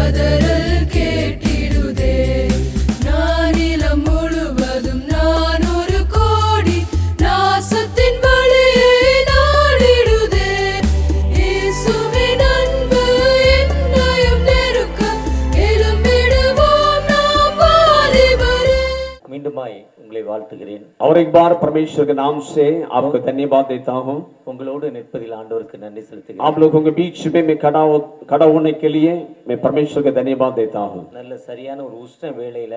கதறல் கேட்டிடுதே. நானிலம் முழுவதும் நான் ஒரு கோடி நாசத்தின் வழியை நாடிடுதே. இயேசுவின் அன்பு என்னையும் நெருக்க எழும்பிடுவோம் நாம் வாலிபரே. மீண்டுமாய் உங்களை வாழ்த்துகிறேன். और एक बार परमेश्वर के नाम से आपको धन्यवाद देता हूँ. உங்களோடு நிற்பதில் ஆண்டவருக்கு நன்றி செலுத்துகிறேன். आप लोगों के बीच में मैं खड़ा होने के लिए मैं परमेश्वर का धन्यवाद देता हूँ. நல்ல சரியான ஒரு உஷ்ண வேளையில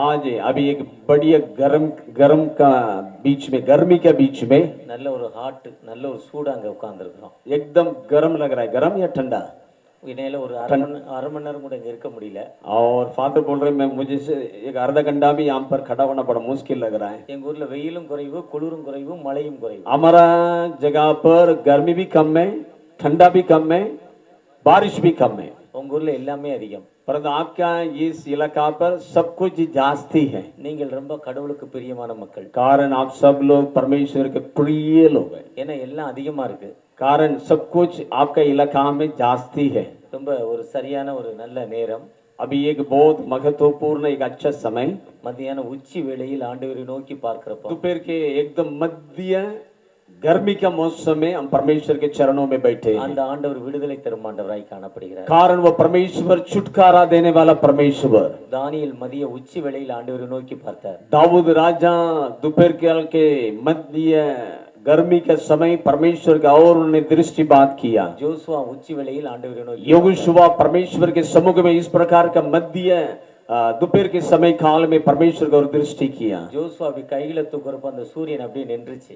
आज अभी एक बढ़िया गरम का बीच में गर्मी के बीच में நல்ல ஒரு ஹாட் நல்ல ஒரு சூடா அங்க உட்கார்ந்துருக்கோம். एकदम गर्म लग रहा है. गर्म या ठंडा? இணையில ஒரு அரை மணி நேரம் கூட இங்க இருக்க முடியல. और फादर बोल रहे मैं मुझे एक आधा घंटा भी यहाँ पर खड़ा होना बड़ा मुश्किल लग रहा है. எங்க ஊர்ல வெயிலும் குறைவு, குளிரும் குறைவு, மழையும் குறைவு. हमारा जगह पर गर्मी भी कम है, ठंडा भी कम है, बारिश भी कम है. உங்க ஊர்ல எல்லாமே அதிகம். परंतु आपका इस इलाका पर सब कुछ जास्ती है. நீங்கள் ரொம்ப கடவுளுக்கு பிரியமான மக்கள். कारण आप सब लोग परमेश्वर के प्रिय लोग हैं. ஏன்னா எல்லாம் அதிகமா இருக்கு. कारण सब कुछ आपका इलाका में जास्ती है. ரொம்ப ஒரு சரியான ஒரு நல்ல நேரம். अभी एक बहुत महत्वपूर्ण एक अच्छा समय மத்தியான உச்சி வேளையில் ஆண்டவரை நோக்கி பார்க்கிறப்போ दोपहर के एकदम मध्य गर्मी का मौसम में हम परमेश्वर के चरणों में बैठे हैं. அந்த ஆண்டவர் விடுதலை தரும் ஆண்டவராய் காணப்படுகிறார். कारण वो परमेश्वर छुटकारा देने वाला परमेश्वर. தானியேல் மதிய உச்சி வேளையில் ஆண்டவரை நோக்கி பார்த்தார். दाऊद राजा दोपहर के मध्य गर्मी के समय परमेश्वर का और उन्होंने दृष्टिपात किया. ஜோசுவா உச்சி வேளையில் ஆண்டவரை நோக்கி यहोशुआ परमेश्वर के सम्मुख में इस प्रकार का मध्य दोपहर के समय काल में परमेश्वर का दृष्टि किया. ஜோசுவா கையில தூக்குறப்ப அந்த சூரியன் அப்படியே நின்றுச்சு.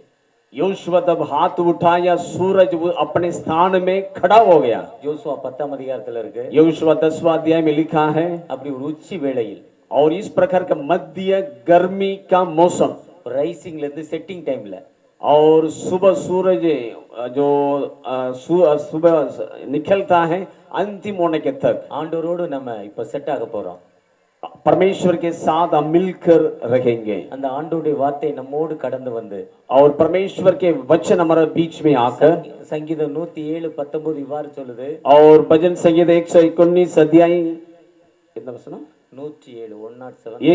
यहोशुआ तब हाथ उठाया, सूरज अपने स्थान में खड़ा हो गया. ஜோசுவா 10ஆம் அதிகாரத்துல இருக்கு. यहोशुआ 10वां अध्याय में लिखा है. அப்படி ஒரு உச்சி வேளையில் और इस प्रकार का मध्य गर्मी का मौसम ரைசிங்ல இருந்து செட்டிங் டைம்ல और सुबह सूरज जो सुबह निकलता है अंतिम होने के तक ஆண்டவரோடு நம்ம இப்ப செட் ஆக போறோம். परमेश्वर के साथ हम मिलकर रहेंगे. அந்த ஆண்டவருடைய வார்த்தை நம்மோடு கடந்து வந்து और परमेश्वर के वचन हमारे बीच में आकर சங்கீதம் 107:19 இவ்வாறு சொல்லுது. और भजन संगीत 119 अध्याय कितना वचन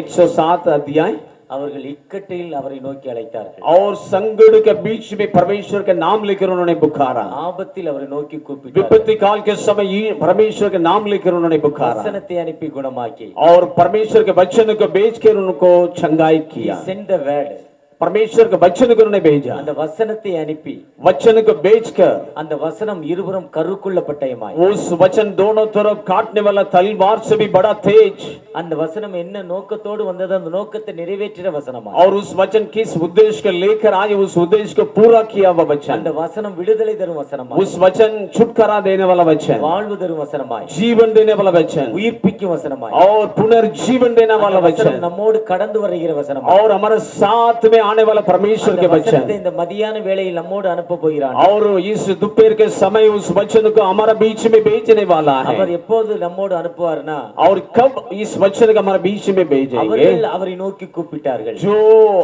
107 अध्याय அவர்கள் இக்கட்டில் அவரை நோக்கி அழைத்தார்கள். और संकट के बीच में परमेश्वर के नाम लेकर उन्होंने पुकारा. ஆபத்தில் அவரை நோக்கி கூப்பிட்டார்கள். विपत्ति काल के समय परमेश्वर के नाम लेकर उन्होंने पुकारा. वचनத்தை அனுப்பி குணமாக்கி और परमेश्वर के वचन को भेजकर उनको चंगाई किया. send the word. परमेश्वर के वचन को उन्होंने भेजा. அந்த வசனத்தை அனுப்பி वचन को भेजकर அந்த வசனம் இருபுறம் கருக்குள்ள பட்டயமாய் उस वचन दोनों तरफ काटने वाला तलवार से भी बड़ा तेज. அந்த वचனம் என்ன நோக்கத்தோடு வந்தது அந்த நோக்கத்தை நிறைவேற்றிற வசனமாய். और उस वचन किस उद्देश्य को लेकर आए उस उद्देश्य को पूरा किया हुआ वचन. அந்த வசனம் விடுதலை தரும் வசனமாய். उस वचन छुटकारा देने वाला वचन. வாழ்வு தரும் வசனமாய். जीवन देने वाला वचन. உயிர்ப்பிக்கும் वचनமாய். और पुनर्जीवन देने वाला वचन. நம்மோடு கடந்து வருகிற வசனமாய். और हमारे साथ में आने वाला परमेश्वर के वचन. இந்த மதியான வேளையில் நம்மோடு அனுப்ப போகிறார். और इस दोपहर के समय उस वचन को हमारे बीच में भेजने वाला है. அவர் எப்போது நம்மோடு அனுப்புவார்னா और कब इस वचन को हमारे बीच में भेजेंगे? அவர்கள் அவரை நோக்கி கூப்பிட்டார்கள். जो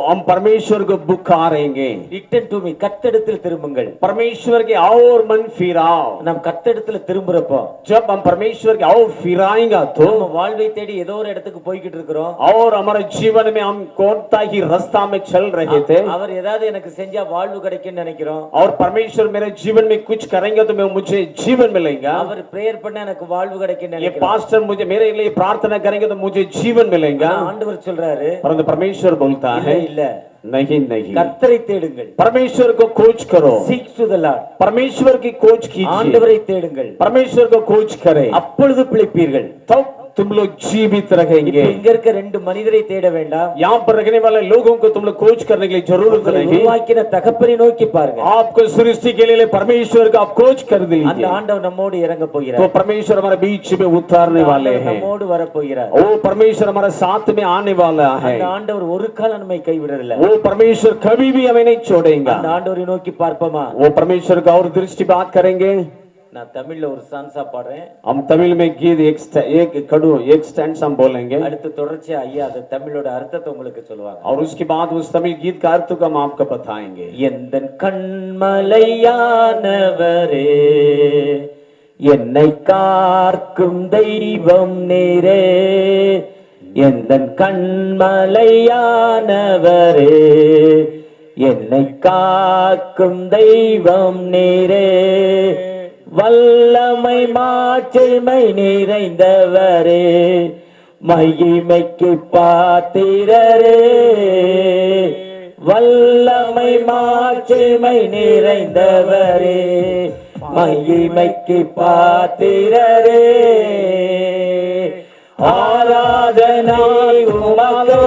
हम परमेश्वर को पुकारेंगे. ரிட்டர்ன் டு மீ கர்த்தரிடத்தில் திரும்புங்கள். परमेश्वर के और मन फिराओ. நாம் கர்த்தரிடத்தில் திரும்புறப்போ जब हम परमेश्वर के और फिराएंगे तो நம்ம வாழ்வை தேடி ஏதோ ஒரு இடத்துக்கு போய்கிட்டு இருக்கிறோம். और हमारे जीवन में हम कोनता ही रास्ता में चल रहे थे. அவர் ஏதாவது எனக்கு செஞ்சா வாழ்வு கிடைக்கும்னு நினைக்கிறோம். और परमेश्वर मेरे जीवन में कुछ करेंगे तो मुझे जीवन मिलेगा. அவர் பிரேயர் பண்ண எனக்கு வாழ்வு கிடைக்கும்னு ये நினைக்கிறோம். पास्टर मुझे मेरे लिए प्रार्थना करेंगे तो मुझे जीवन मिलेगा. ஆண்டவர் சொல்றாரு परंतु परमेश्वर बोलता है இல்ல नहीं नहीं. கர்த்தரை தேடுங்கள். परमेश्वर को खोज करो. seek to the Lord. परमेश्वर की खोज कीजिए. ஆண்டவரை தேடுங்கள். परमेश्वर को खोज करें. அப்பொழுது பிழைப்பீர்கள். तब तुम लोग जीवित रहेंगे. இங்க இருக்க ரெண்டு மனிதரை தேட வேண்டாம். यहाँ पर रहने वाले लोगों को तुम लोग खोज करने के लिए जरूरत नहीं. உருவாக்கின தகப்பனை நோக்கி பாருங்க. आपको सृष्टि के लिए परमेश्वर का आप खोज कर அந்த दीजिए. ஆண்டவர் நம்மோடு இறங்க போகிறார். तो परमेश्वर हमारे बीच में उतारने वाले हैं. நம்மோடு வர போகிறார். वो परमेश्वर हमारे साथ में आने वाला है. அந்த ஆண்டவர் ஒரு கால நம்மை கைவிடல. वो परमेश्वर कभी भी हमें नहीं छोड़ेगा. அந்த ஆண்டவரை நோக்கி பார்ப்போமா? वो परमेश्वर का और दृष्टिपात करेंगे. நான் தமிழ்ல ஒரு சான்ஸா பாடுறேன். हम तमिल में गीत एक स्टैंड हम बोलेंगे. அடுத்து தொடர்ச்சியா ஐயா அது தமிழோட அர்த்தத்தை உங்களுக்கு சொல்லுவாங்க. और उसके बाद उस तमिल गीत का अर्थ को हम आपको बताएंगे. எந்தன் கண்மலையானவரே என்னை காக்கும் தெய்வம் நீரே, எந்தன் கண்மலையானவரே. என்னை காக்கும் தெய்வம் நீரே, வல்லமை மாட்சிமை நிறைந்தவரே, மகிமைக்கு பாத்திரரே. வல்லமை மாட்சிமை நிறைந்தவரே, மகிமைக்கு பாத்திரரே. ஆராதனை உமக்கே,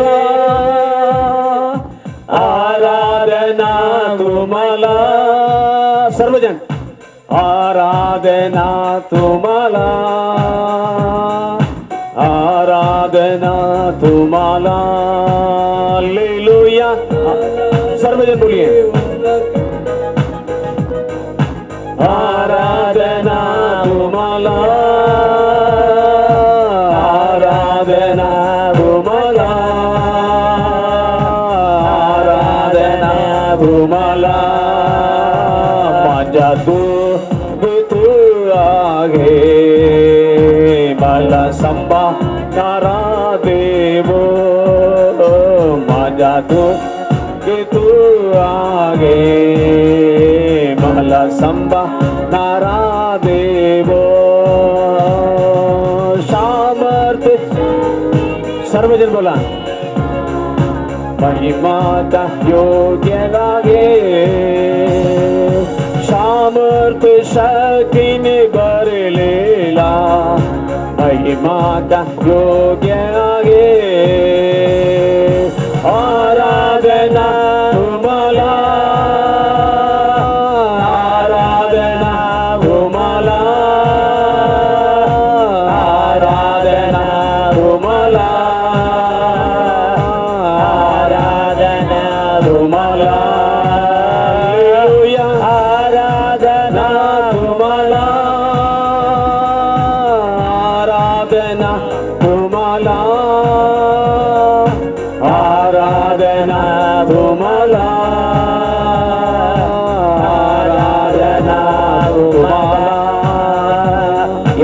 ஆராதனா तुमाला. सर्वजन आराधना तुम्हाला, आराधना तुम्हाला. हालेलुया. सर्वजन बोलिए आराधना तुम्हाला, आराधना तुम्हाला, आराधना तुम्हाला. माझा तू आगे मला संभाळणारा देव, माझा तू आगे मला संभाळणारा देव. सामर्थ्य सर्वजन बोला महिमाता योग्य लागे, सामर्थ्य शक्तीने भरलेला महिमाता योग्य लागे. आराधना तुम्हाला, आराधना तुम्हाला, आराधना तुम्हाला, आराधना तुम्हाला. आराधना तुम्हाला, आराधना तुम्हाला, आराधना तुम्हाला, आराधना तुम्हाला.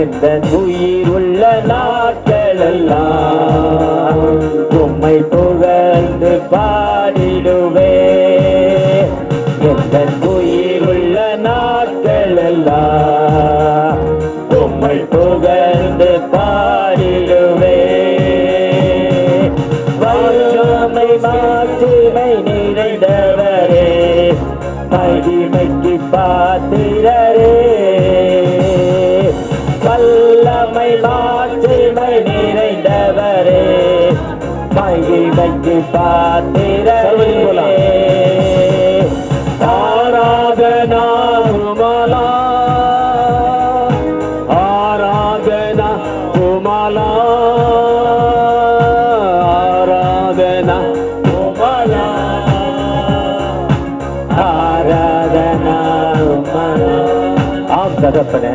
எந்த உயிர் உள்ள நாட்களெல்லாம் உம்மை புகழ்ந்து பாடிடுவே. எந்த உயிர் உள்ள நாட்களெல்லாம் உம்மை புகழ்ந்து பாடிடுவே. வல்லமை மாட்சிமை நிறைந்தவரே, மகிமைக்கு பாத்திரரே. வல்லமை மாட்சிமை நிறைந்தவரே, மகிமைக்கு பாத்திரரே. आराधना तुम्हाला, आराधना तुम्हाला, आराधना तुम्हाला, आराधना तुम्हाला. आप தகப்பனே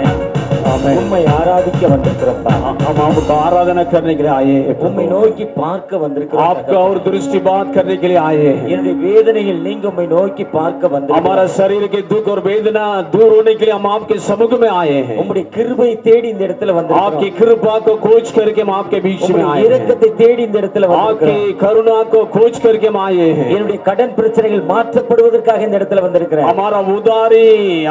உம்மை ஆராதிக்க வந்திருக்கிறோம்ப்பா. हम आपको आराधना करने के लिए आए हैं, உம்மை நோக்கி பார்க்க வந்திருக்கிறோம். आपका और दृष्टिपात करने के लिए आए हैं. என்னுடைய வேதனையில் நீங்க உம்மை நோக்கி பார்க்க வந்திருக்கிறோம். हमारा शरीर के दुख और वेदना दूर होने के लिए हम आपके सम्मुख में आए हैं. உம்முடைய கிருபை தேடி இந்த இடத்துல வந்திருக்கிறோம். आपकी कृपा को खोज करके हम आपके बीच में आए हैं. இரக்கத்தை தேடி இந்த இடத்துல வந்திருக்கிறோம். आपकी करुणा को खोज करके हम आए हैं. என்னுடைய கடன் பிரச்சனைகள் மாற்றப்படுவதற்காக இந்த இடத்துல வந்திருக்கிறேன். हमारा उधारी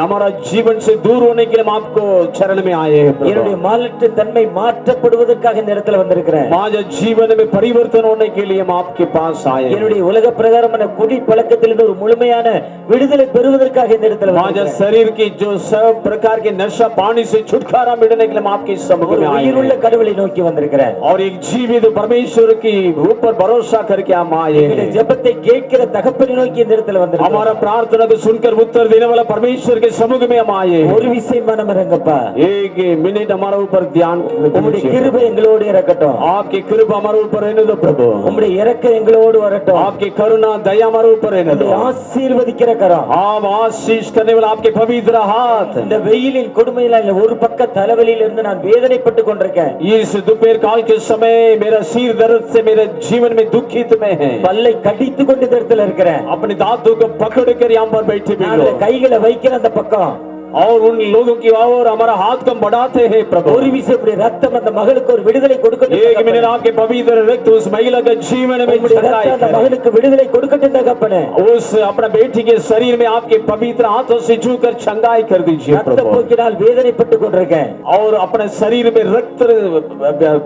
हमारा जीवन से दूर होने के लिए हम आपको चरण में आए हैं. என்னுடைய மாற்றற்ற தன்மை மாற்றப்படுவதற்காக இந்த இடத்துல வந்திருக்கிறேன். हमारे जीवन में परिवर्तन होने के लिए हम आपके पास आए हैं. என்னுடைய உலக பிரகாரமான குடி பழக்கத்திலிருந்து ஒரு முழுமையான விடுதலை பெறுவதற்காக இந்த இடத்துல வந்திருக்கிறேன். हमारे शरीर की जो सब प्रकार के नशा पानी से छुटकारा मिलने के लिए हम आपके सम्मुख में आए हैं. உயிருள்ள கடவுளை நோக்கி வந்திருக்கிறேன். और एक जीवित परमेश्वर की ऊपर भरोसा करके हम आए हैं. இந்த ஜெபத்தை கேட்கிற தகப்பனை நோக்கி இந்த இடத்துல வந்திருக்கிறேன். हमारा प्रार्थना को सुनकर उत्तर देने वाला परमेश्वर के सम्मुख में हम आए हैं. ஒரு விஷயம் மனமிரங்கப்பா, एक मिनट हमारे ऊपर ध्यान உம்முடைய கிருபை எங்களோடு இருக்கட்டும். आपकी कृपा हमारे ऊपर रहने दो प्रभु. உம்முடைய இரக்கம் எங்களோடு வரட்டும். आपकी करुणा दया हमारे ऊपर रहने दो. ஆசீர்வதிக்கிற கரம், आप आशीष करने वाला आपके पवित्र हाथ. இந்த வெயிலின் கொடுமையில ஒரு பக்க தலைவலியில இருந்து நான் வேதனைப்பட்டு கொண்டிருக்கேன். इस दोपहर काल के समय मेरा सिर दर्द से मेरे जीवन में दुखित में है. பல்லை கடித்து கொண்டு இந்த இடத்துல இருக்கிறேன். अपने दांतों को पकड़ कर यहाँ पर बैठे भी लो. கைகளை வைக்கிற அந்த பக்கம் और उन लोगों की और हमारा हाथ को बढ़ाते हैं प्रभु। ஒரு விசைப்படி ரத்தம் அந்த மகளுக்கு ஒரு விடுதலை கொடுக்கட்டும் एक தகப்பனே. मिनट आपके पवित्र रक्त उस महिला के जीवन में உம்முடைய छलकाए ரத்தம் அந்த करे। மகளுக்கு விடுதலை கொடுக்கட்டும் தகப்பனே. उस अपना बेटी के शरीर में आपके पवित्र हाथों से छूकर छंगाई कर दीजिए ரத்த प्रभु। போக்கினால் வேதனைப்பட்டு கொண்டிருக்கேன். और अपने शरीर में रक्त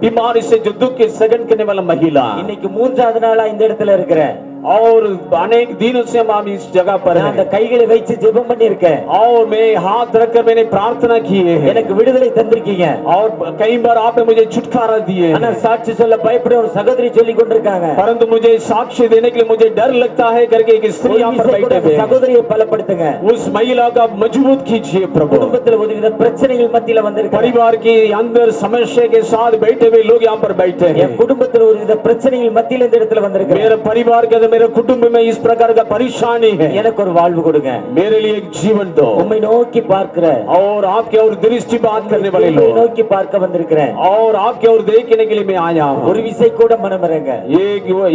बीमारी से जो दुख के सहन करने वाला महिला, இன்னைக்கு மூன்றாவது நாளா இந்த இடத்துல இருக்கிறேன். और अनेक दिनों से हम इस जगह पर நான் அந்த हैं கைகளை வச்சு ஜெபம் பண்ணியிருக்கேன். और मैं हाथ रखकर मैंने प्रार्थना की है எனக்கு விடுதலை தந்திருக்கீங்க. और कई बार आपने मुझे छुटकारा दिए ஆனா हैं। சாட்சி சொல்ல பயப்படுற ஒரு சகோதரி சொல்லி கொண்டிருக்காங்க. परंतु मुझे साक्ष्य देने के लिए मुझे डर लगता है करके एक स्त्री ஒரு यहाँ पर விசை கூட बैठे அந்த हुए हैं। சகோதரியை பலப்படுத்துங்க. उस महिला का मजबूत कीजिए प्रभु। குடும்பத்துல ஒருவித பிரச்சனைகள் மத்தியில வந்திருக்காங்க. परिवार के अंदर समस्या के साथ बैठे हुए लोग यहाँ पर बैठे हैं। என் குடும்பத்துல ஒருவித பிரச்சனைகள் மத்தியில இந்த இடத்துல வந்திருக்காங்க. मेरे परिवार के अंदर, मेरे कुटुंब में इस प्रकार का परेशानी है, எனக்கு ஒரு வாழ்வு கொடுங்க. मेरे लिए एक जीवन दो। உம்மை நோக்கி பார்க்கிற और आपके और दृष्टिपात करने वाले உம்மை लोग, நோக்கி பார்க்க வந்திருக்கிறேன். और आपके और देखने के लिए मैं आया हूँ। ஒரு விசை கூட மனமிறங்க.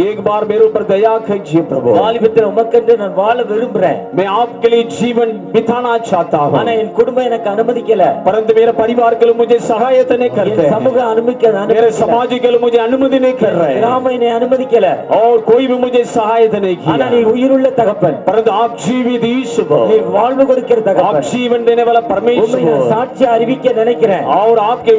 एक बार मेरे ऊपर दया कीजिए प्रभु। வாலிபத்தில் உமக்கென்று நான் வாழ விரும்புறேன். मैं आपके लिए जीवन बिताना चाहता हूँ, ஆனா என் குடும்பம் எனக்கு அனுமதிக்கல. परंतु मेरे परिवार के लोग मुझे सहायता नहीं करते என் हैं। சமூக मेरे समाज के लोग मुझे अनुमति नहीं कर रहे हैं கிராமம் என்னை அனுமதிக்கல. और कोई भी मुझे सहायता नहीं ஆனா किया। நீ உயிருள்ள தகப்பன். परंतु आप जीवित ईश्वर, நீ வாழ்வு கொடுக்கிற आप தகப்பன். जीवन देने वाला உம்மை நான் परमेश्वर, சாட்சி அறிவிக்க நினைக்கிறேன். और आपके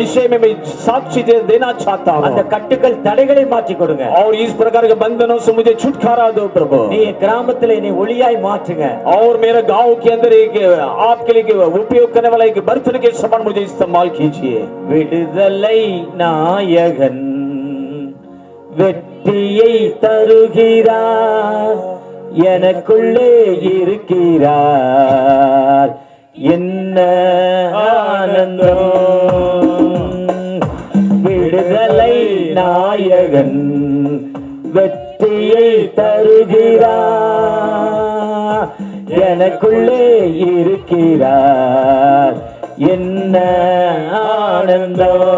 विषय में मैं साक्षी देना चाहता அந்த हूँ। கட்டுகள் தடைகளை மாற்றி கொடுங்க. और इस प्रकार के बंधनों से मुझे छुटकारा दो प्रभु। நீ என் கிராமத்துல என்னை ஒளியாய் மாற்றுங்க. और मेरे गांव के अंदर एक आपके लिए उपयोग करने वाला एक बर्तन के समान मुझे इस्तेमाल कीजिए। விடுதலை நாயகன் வெற்றியை தருகிறார், எனக்குள்ளே இருக்கிறார், என்ன ஆனந்தம். விடுதலை நாயகன் வெற்றியை தருகிறார், எனக்குள்ளே இருக்கிறார், என்ன ஆனந்தம்.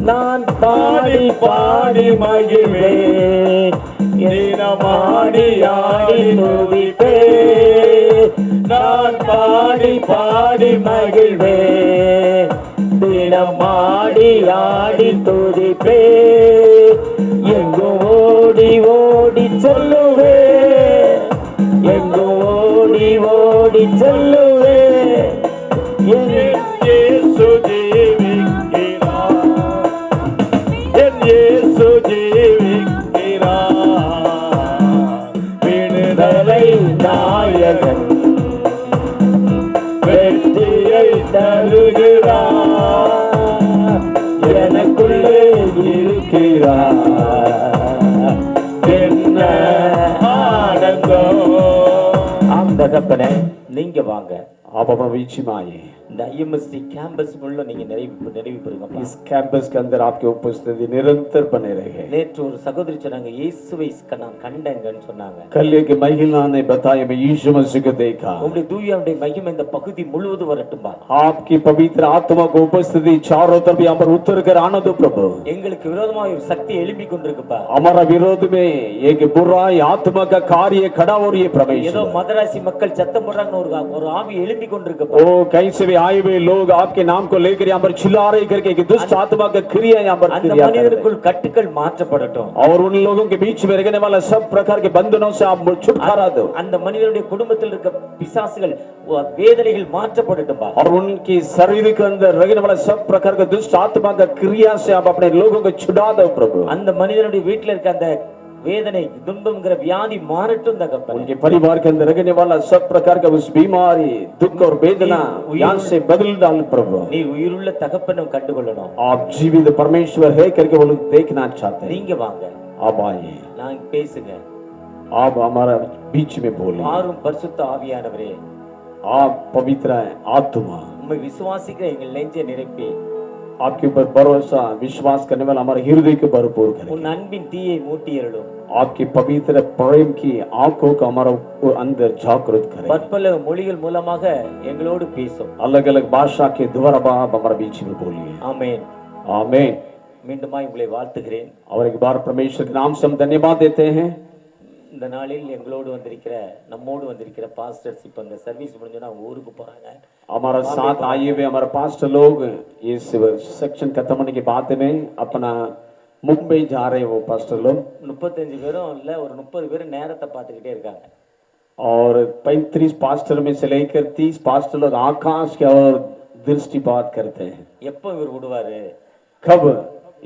நான் பாடி பாடி மகிழ்வேன், தினமாடி ஆடி துதிப்பேன். நான் பாடி பாடி மகிழ்வேன், தினமாடி ஆடி துதிப்பேன். எங்கும் ஓடி ஓடி சொல்லுவேன், எங்கும் ஓடி ஓடி சொல்லுவேன், என் இயேசு ஜீவிக்கிறார், என் இயேசு ஜீவிக்கிறார். விடுதலை நாயகன் வெற்றியை தருகிறார், எனக்குள்ளே இருக்கிறார், என்ன ஆனந்தம். ஆம் தகப்பனே, நீங்க வாங்க. आप अपना बीच में आइए। இந்த ஐஎம்எஸ்டி கேம்பஸ் உள்ள நீங்க நிறைவு பெறுங்க. इस कैंपस के अंदर आपकी उपस्थिति निरंतर बने रहे। நேற்று ஒரு சகோதரி சொன்னாங்க, இயேசுவை நான் கண்டேங்கன்னு சொன்னாங்க. कल एक महिला ने बताया मैं यीशु मसीह को देखा। உங்களுடைய தூயாவுடைய மகிமை இந்த பகுதி முழுவதும் வரட்டும்பா. आपकी पवित्र आत्मा को उपस्थिति चारों तरफ यहाँ पर उतर कर आना दो प्रभु। எங்களுக்கு விரோதமாக ஒரு சக்தி எழும்பி கொண்டிருக்குப்பா. हमारा विरोध में एक बुरा आत्मा का कार्य खड़ा हो रही है ஏதோ परमेश्वर। மதராசி மக்கள் சத்தம் போடுறாங்கன்னு ஒரு ஆவி எழும்பி கொண்டிருக்குப்பா. ओ कहीं से भी आए हुए लोग आपके नाम को लेकर यहाँ पर चिल्ला रहे करके कि दुष्ट आत्मा का क्रिया यहाँ पर அந்த क्रिया कर रहे हैं। மனிதருக்குள் கட்டுகள் மாற்றப்படட்டும். और उन लोगों के बीच में रहने वाला सब प्रकार के बंधनों से आप छुटकारा दो। அந்த மனிதனுடைய குடும்பத்தில் இருக்க பிசாசுகள் வேதனைகள் மாற்றப்படட்டும்பா. और उनकी शरीर के अंदर रहने वाला सब प्रकार का दुष्ट आत्मा का क्रिया से आप अपने लोगों को छुड़ा दो प्रभु। அந்த மனிதனுடைய வீட்டில் இருக்க அந்த வேதனை துன்பம்ங்கிற வியாதி மாறட்டும் தகப்பனே. उनके परिवार के अंदर रहने वाला सब प्रकार का उस बीमारी दुख और वेदना यहाँ से बदल डाल प्रभु। நீ உயிருள்ள தகப்பனை கண்டுகொள்ளணும். आप जीवित परमेश्वर है करके वो लोग देखना चाहते हैं। நீங்க வாங்க, आप आइए, நான் பேசுங்க. आप हमारा बीच में बोलिए। மாறும் பரிசுத்த ஆவியானவரே, आप पवित्र आत्मा, உம்மை விசுவாசிக்கிற எங்கள் நெஞ்சை நிரப்பி आपके ऊपर भरोसा विश्वास करने वाला हमारे हृदय को भरपूर करें। உன் அன்பின் தீயை மூட்டியருளும். आपके पवित्र प्रेम की आंखों को हमारा अंदर जागृत करें। பற்பல மொழிகள் மூலமாக எங்களோடு பேசும். अलग अलग भाषा के द्वारा आप हमारे बीच में बोलिए। ஆமென். आमीन। மீண்டுமாய் உங்களை வாழ்த்துகிறேன். और एक बार परमेश्वर के नाम से हम धन्यवाद देते हैं। இந்த நாளில் எங்களோடு வந்திருக்கிற நம்மோடு வந்திருக்கிற பாஸ்டர்ஸ் இப்போ இந்த சர்வீஸ் முடிஞ்சோன்னா அவங்க ஊருக்கு போறாங்க. हमारा साथ आए हुए हमारे पास्टर लोग इस सेक्शन खत्म होने के बाद में अपना मुंबई जा रहे हैं वो पास्टर लोग 35 பேரும் இல்ல ஒரு 30 பேர் நேரத்தை பார்த்துக்கிட்டே இருக்காங்க. और 35 पास्टर में से लेकर 30 पास्टर लोग आकाश की ओर दृष्टिपात करते हैं. எப்போ இவர் விடுவாரு, कब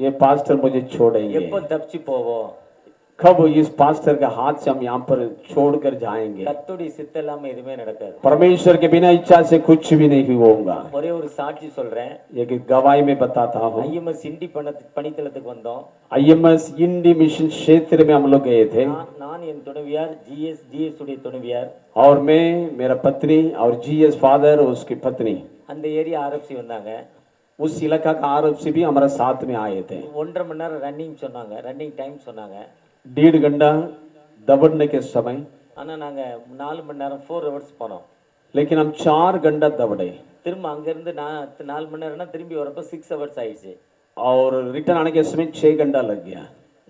ये पास्टर मुझे छोड़ेंगे, எப்போ தப்பிச்சு போவோம், कब इस पास्टर के हाथ से हम यहाँ पर छोड़कर जाएंगे. கர்த்தருடைய சித்தம் இல்லாம எதுவுமே நடக்காது. परमेश्वर के बिना इच्छा से कुछ भी नहीं होगा. ஒரே ஒரு சாட்சி சொல்றேன். एक गवाही में बताता हूँ. ஐஎம்எஸ் இண்டி பணித்தளத்துக்கு வந்தோம். IMS इंडी मिशन क्षेत्र में हम लोग गए थे. நான் என் துணைவியார் GS உடைய துணைவியார் और मैं, मेरा पत्नी और GS फादर उसकी पत्नी அந்த ஏரியா ஆர்எஃப்சி வந்தாங்க. उस इलाका का RFC भी हमारे साथ में आए थे. 1.5 மணி நேரம் ரன்னிங் சொன்னாங்க, ரன்னிங் டைம் சொன்னாங்க. 1.5 घंटा दौड़ने के समय, ஆனா நாங்க 4 மணி நேரம் 4 ஹவர்ஸ் போனோம். लेकिन हम 4 घंटा दौड़े. திரும்ப அங்க இருந்து நான் 4 மணி நேரம்னா திரும்பி வரப்ப 6 ஹவர்ஸ் ஆயிடுச்சு. और रिटर्न आने के समय 6 घंटा लग गया.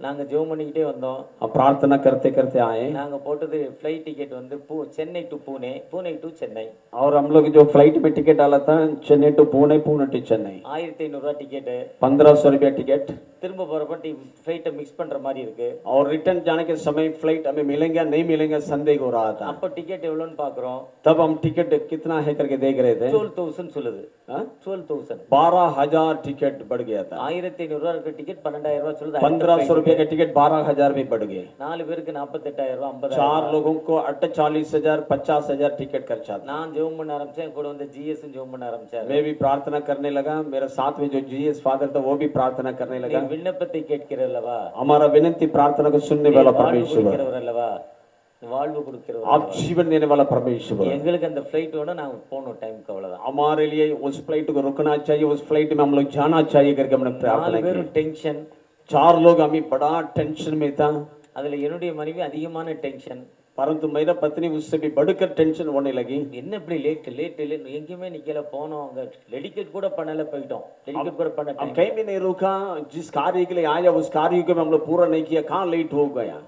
நாங்க ஜெபம் பண்ணிக்கிட்டே வந்தோம். हम प्रार्थना करते करते आए. நாங்க போட்டது ஃப்ளைட் டிக்கெட் வந்து சென்னை டு பூனே, பூனே டு சென்னை. और हम लोग जो फ्लाइट में टिकट डाला था चेन्नई टू पुणे, पुणे टू चेन्नई. 1500 ரூபாய் டிக்கெட். 1500 रुपया टिकट. திரும்ப போறப்ப ஃப்ளைட்டை மிக்ஸ் பண்ற மாதிரி இருக்கு. और रिटर्न जाने के समय फ्लाइट हमें मिलेंगे नहीं मिलेंगे संदेह हो रहा था. அப்ப டிக்கெட் எவ்வளவுன்னு பாக்குறோம். तब हम टिकट कितना है करके देख रहे थे. 12,000 சொல்லுது. 12,000 12,000 टिकट बढ़ गया था. 1500 ரூபாய் இருக்க டிக்கெட் 12,000 ரூபாய் சொல்லுது. 1500 रुपये का टिकट 12,000 में बढ़ गए. 4 பேருக்கு 48,000 ரூபாய் 50,000. 4 लोगों को 48,000 50,000 टिकट खर्चा था. நான் ஜெபம் பண்ண ஆரம்பிச்சேன், கூட வந்து ஜிஎஸ் ஜெபம் பண்ண ஆரம்பிச்சாரு. मैं भी प्रार्थना करने लगा. मेरे साथ में जो GS फादर था वो भी प्रार्थना करने लगा. நீ விண்ணப்பத்தை கேட்கிறல்லவா, हमारा विनती प्रार्थना को सुनने वाला परमेश्वर, அல்லவா வாழ்வு கொடுக்கிறவர், आप जीवन देने वाला परमेश्वर. எங்களுக்கு அந்த ஃளைட் வேணும், நாங்க போணும் டைம்க்கு அவ்வளவுதான். हमारे लिए उस फ्लाइट को रुकना चाहिए, उस फ्लाइट में हम लोग जाना चाहिए करके हमने प्रार्थना की. 4 பேரும் டென்ஷன். 4 लोग हमें बड़ा टेंशन में था. அதுல என்னுடைய மனைவி அதிகமான டென்ஷன். परंतु मेरा पत्नी उससे भी बढ़कर टेंशन होने लगी. என்ன இப்படி லேட் எங்கேயுமே நிக்கல, போனோம் அங்க டெடிகேட் கூட பண்ணல, போயிட்டோம். டெடிகேட் கூட பண்ண हम कहीं भी नहीं रुका. जिस कार्य के लिए आया उस कार्य को हम लोग पूरा नहीं किया. कहाँ लेट हो गया.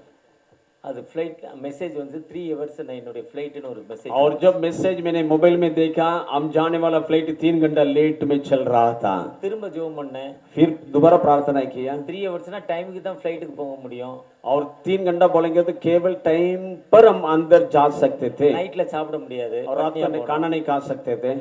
அது ஃளைட் மெசேஜ் வந்து 3 ஹவர்ஸ் நான் என்னோட ஃளைட்னு ஒரு மெசேஜ். और जब मैसेज मैंने मोबाइल में देखा हम जाने वाला फ्लाइट 3 घंटा लेट में चल रहा था. திரும்ப ஜெபம் பண்ணேன். फिर दोबारा प्रार्थना किया. 3 ஹவர்ஸ்னா டைமுக்கு தான் ஃளைட்டுக்கு போக முடியும். और 3 घंटा बोलेंगे तो केवल टाइम पर हम अंदर जा सकते थे. நைட்ல சாப்பிட முடியாது. और रात में खाना नहीं खा सकते थे.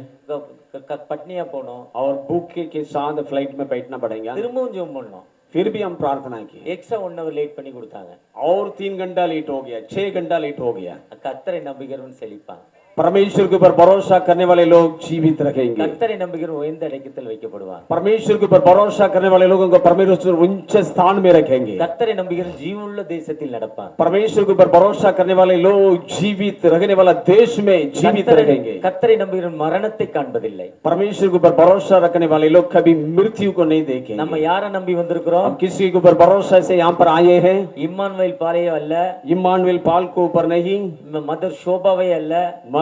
பட்னியா போனோம். और भूखे के साथ फ्लाइट में बैठना पड़ेगा. திரும்பவும் ஜெபம் பண்ணோம். फिर भी हम प्रार्थना की. एक्स्ट्रा 1 hour लेट பண்ணி கொடுத்தாங்க. और 3 घंटा लेट हो गया. 6 घंटा लेट हो गया. கர்த்தரை நம்புகிறவன் செழிப்பான். परमेश्वर के ऊपर भरोसा करने वाले लोग जीवित रहेंगे. கர்த்தரை நம்புகிறவன் உயர்ந்த இடத்தில் வைக்கப்படுவான். परमेश्वर के ऊपर भरोसा करने वाले लोगों को परमेश्वर ऊंचे स्थान में रखेंगे. கர்த்தரை நம்புகிறவன் ஜீவனுள்ள தேசத்தில் நடப்பான். परमेश्वर के ऊपर भरोसा करने वाले लोग जीवित रहने वाला देश में जीवित रहेंगे. கர்த்தரை நம்புகிறவன் மரணத்தை காண்பதில்லை. परमेश्वर के ऊपर भरोसा रखने वाले लोग कभी मृत्यु को नहीं देखेंगे. நம்ம யாரை நம்பி வந்திருக்கிறோம்? हम किसी के ऊपर भरोसा से यहाँ पर आए हैं. இம்மானுவேல் பாலையே அல்ல, इम्मानुएल पाल के ऊपर नहीं, மதர் ஷோபாவே அல்ல,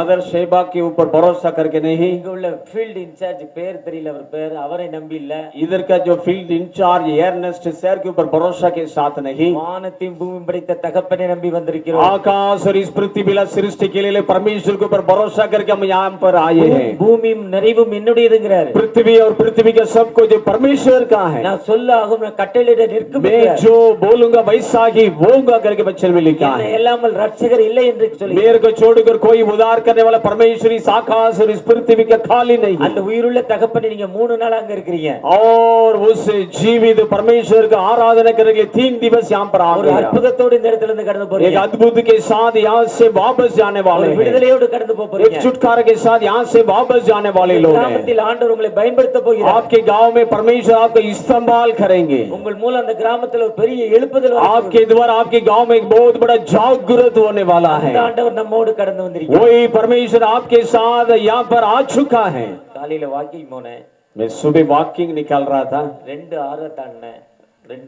मदर शेबा के ऊपर भरोसा करके नहीं. இங்க உள்ள ஃபீல்ட் இன்சார்ஜ் பேர் தெரியல, அவர் பேர், அவரை நம்பி இல்ல. इधर का जो फील्ड इंचार्ज एयरनेस्ट सर के ऊपर भरोसा के साथ नहीं. வானத்தையும் பூமியும் படைத்த தகப்பனை நம்பி வந்திருக்கிறோம். आकाश और इस पृथ्वी बिला सृष्टि के लिए परमेश्वर के ऊपर भरोसा करके हम यहाँ पर आए हैं. பூமியும் நிறைவும் என்னுடையதுங்கிறாரு. पृथ्वी और पृथ्वी का सब कुछ परमेश्वर का है. நான் சொல்ல ஆகும், நான் கட்டளையிட நிற்கும். मैं जो बोलूंगा वैसा ही होगा करके वचन में लिखा है. எல்லாமல் ரட்சகர் இல்லை என்று சொல்லி, मेरे को छोड़कर कोई उद्धार करने वाला परमेश्वर इस आकाश और इस पृथ्वी का खाली नहीं. அந்த உயிருள்ள தகப்பனை நீங்க 3 நாள் அங்க இருக்கீங்க. और उस जीवित परमेश्वर का आराधना करने के लिए 3 दिवस यहाँ पर आ ஒரு गए. அற்புதத்தோடு இந்த இடத்துல இருந்து கடந்து एक போறீங்க. अद्भुत के साथ यहाँ से वापस जाने वाले ஒரு हैं. விடுதலையோடு கடந்து एक போறீங்க. छुटकारा के साथ यहाँ से वापस जाने वाले लोग हैं. கிராமத்தில் ஆண்டவர் உங்களை பயன்படுத்த போகிறார். आपके गांव में परमेश्वर आपका इस्तेमाल करेंगे. உங்கள் மூலம் அந்த கிராமத்துல ஒரு பெரிய எழுப்புதல் வரும். आपके द्वारा आपके गांव में एक बहुत बड़ा जागृत होने वाला है. அந்த ஆண்டவர் நம்மோடு கடந்து வந்திருக்கிறார். वही परमेश्वर आपके साथ यहाँ पर आ चुका है. காலையில வாக்கிங் போனேன். मैं सुबह वॉकिंग निकाल रहा था. 2 ஆறு தாண்டினேன்.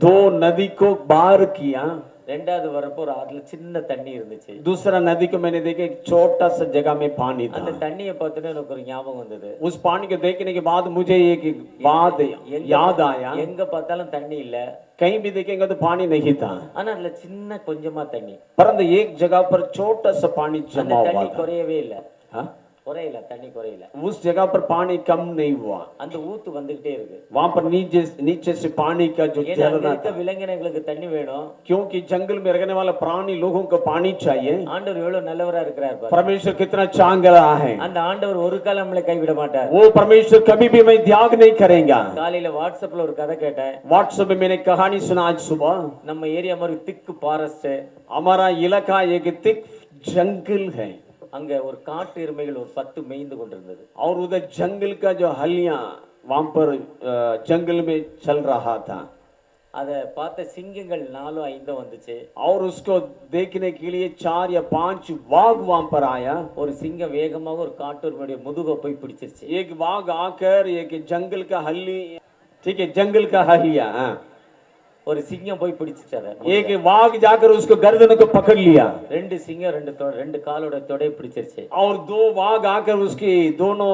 2 नदी को पार किया. ரெண்டாவது வரப்போ ஒரு ஆறுல சின்ன தண்ணி இருந்துச்சு. दूसरा नदी को मैंने देखा एक छोटा सा जगह में पानी था. அந்த தண்ணியை பார்த்தோன்னே எனக்கு ஒரு ஞாபகம் வந்தது. उस पानी को देखने के बाद मुझे एक बात याद आया. எங்க பார்த்தாலும் தண்ணி இல்ல. कहीं भी देखेंगे तो पानी नहीं था. ஆனா அதுல சின்ன கொஞ்சமா தண்ணி. परंतु एक जगह पर छोटा सा पानी जमा हुआ தண்ணி था. குறையவே இல்ல. हाँ? குறையல, தண்ணி குறையல. उस जगह पर पानी कम नहीं हुआ. அந்த ஊத்து வந்துகிட்டே இருக்கு. वहां पर नीचे से पानी का जो झरना था. விலங்கினங்களுக்கு தண்ணி வேணும். क्योंकि जंगल में रहने वाले प्राणी लोगों को पानी चाहिए. ஆண்டவர் எவ்வளவு நல்லவரா இருக்கிறார் பாருங்க. परमेश्वर कितना चांगला है. அந்த ஆண்டவர் ஒரு காலம் நம்மளை கைவிட மாட்டார். वो परमेश्वर कभी भी हमें त्याग नहीं करेगा. காலையில வாட்ஸ்அப்ல ஒரு கதை கேட்டேன். व्हाट्सएप में मैंने कहानी सुना आज सुबह. நம்ம ஏரியா மாதிரி திக்கு ஃபாரஸ்ட். हमारा इलाका एक थिक जंगल है. அங்க ஒரு காட்டு எருமைகள் ஒரு 10 மேய்ந்து கொண்டிருந்தது. और उधर जंगल का जो हलियां वहां पर जंगल में चल रहा था. அத பார்த்த சிங்கங்கள் 4-5 வந்துச்சு. और उसको देखने के लिए 4 या 5 वाघ वहां पर आया. ஒரு சிங்கம் வேகமாக ஒரு காட்டு எருமையுடைய முதுகை போய் பிடிச்சிருச்சு. एक वाघ आकर एक जंगल का हल्ली, ठीक है, जंगल का हलिया, ஒரு சிங்கம் போய் பிடிச்சிட்டாரு. एक वाघ जाकर उसको गर्दन को पकड़ लिया. ரெண்டு சிங்கம் ரெண்டு காலோட தொடை பிடிச்சிருச்சு. और 2 वाघ आकर उसकी दोनों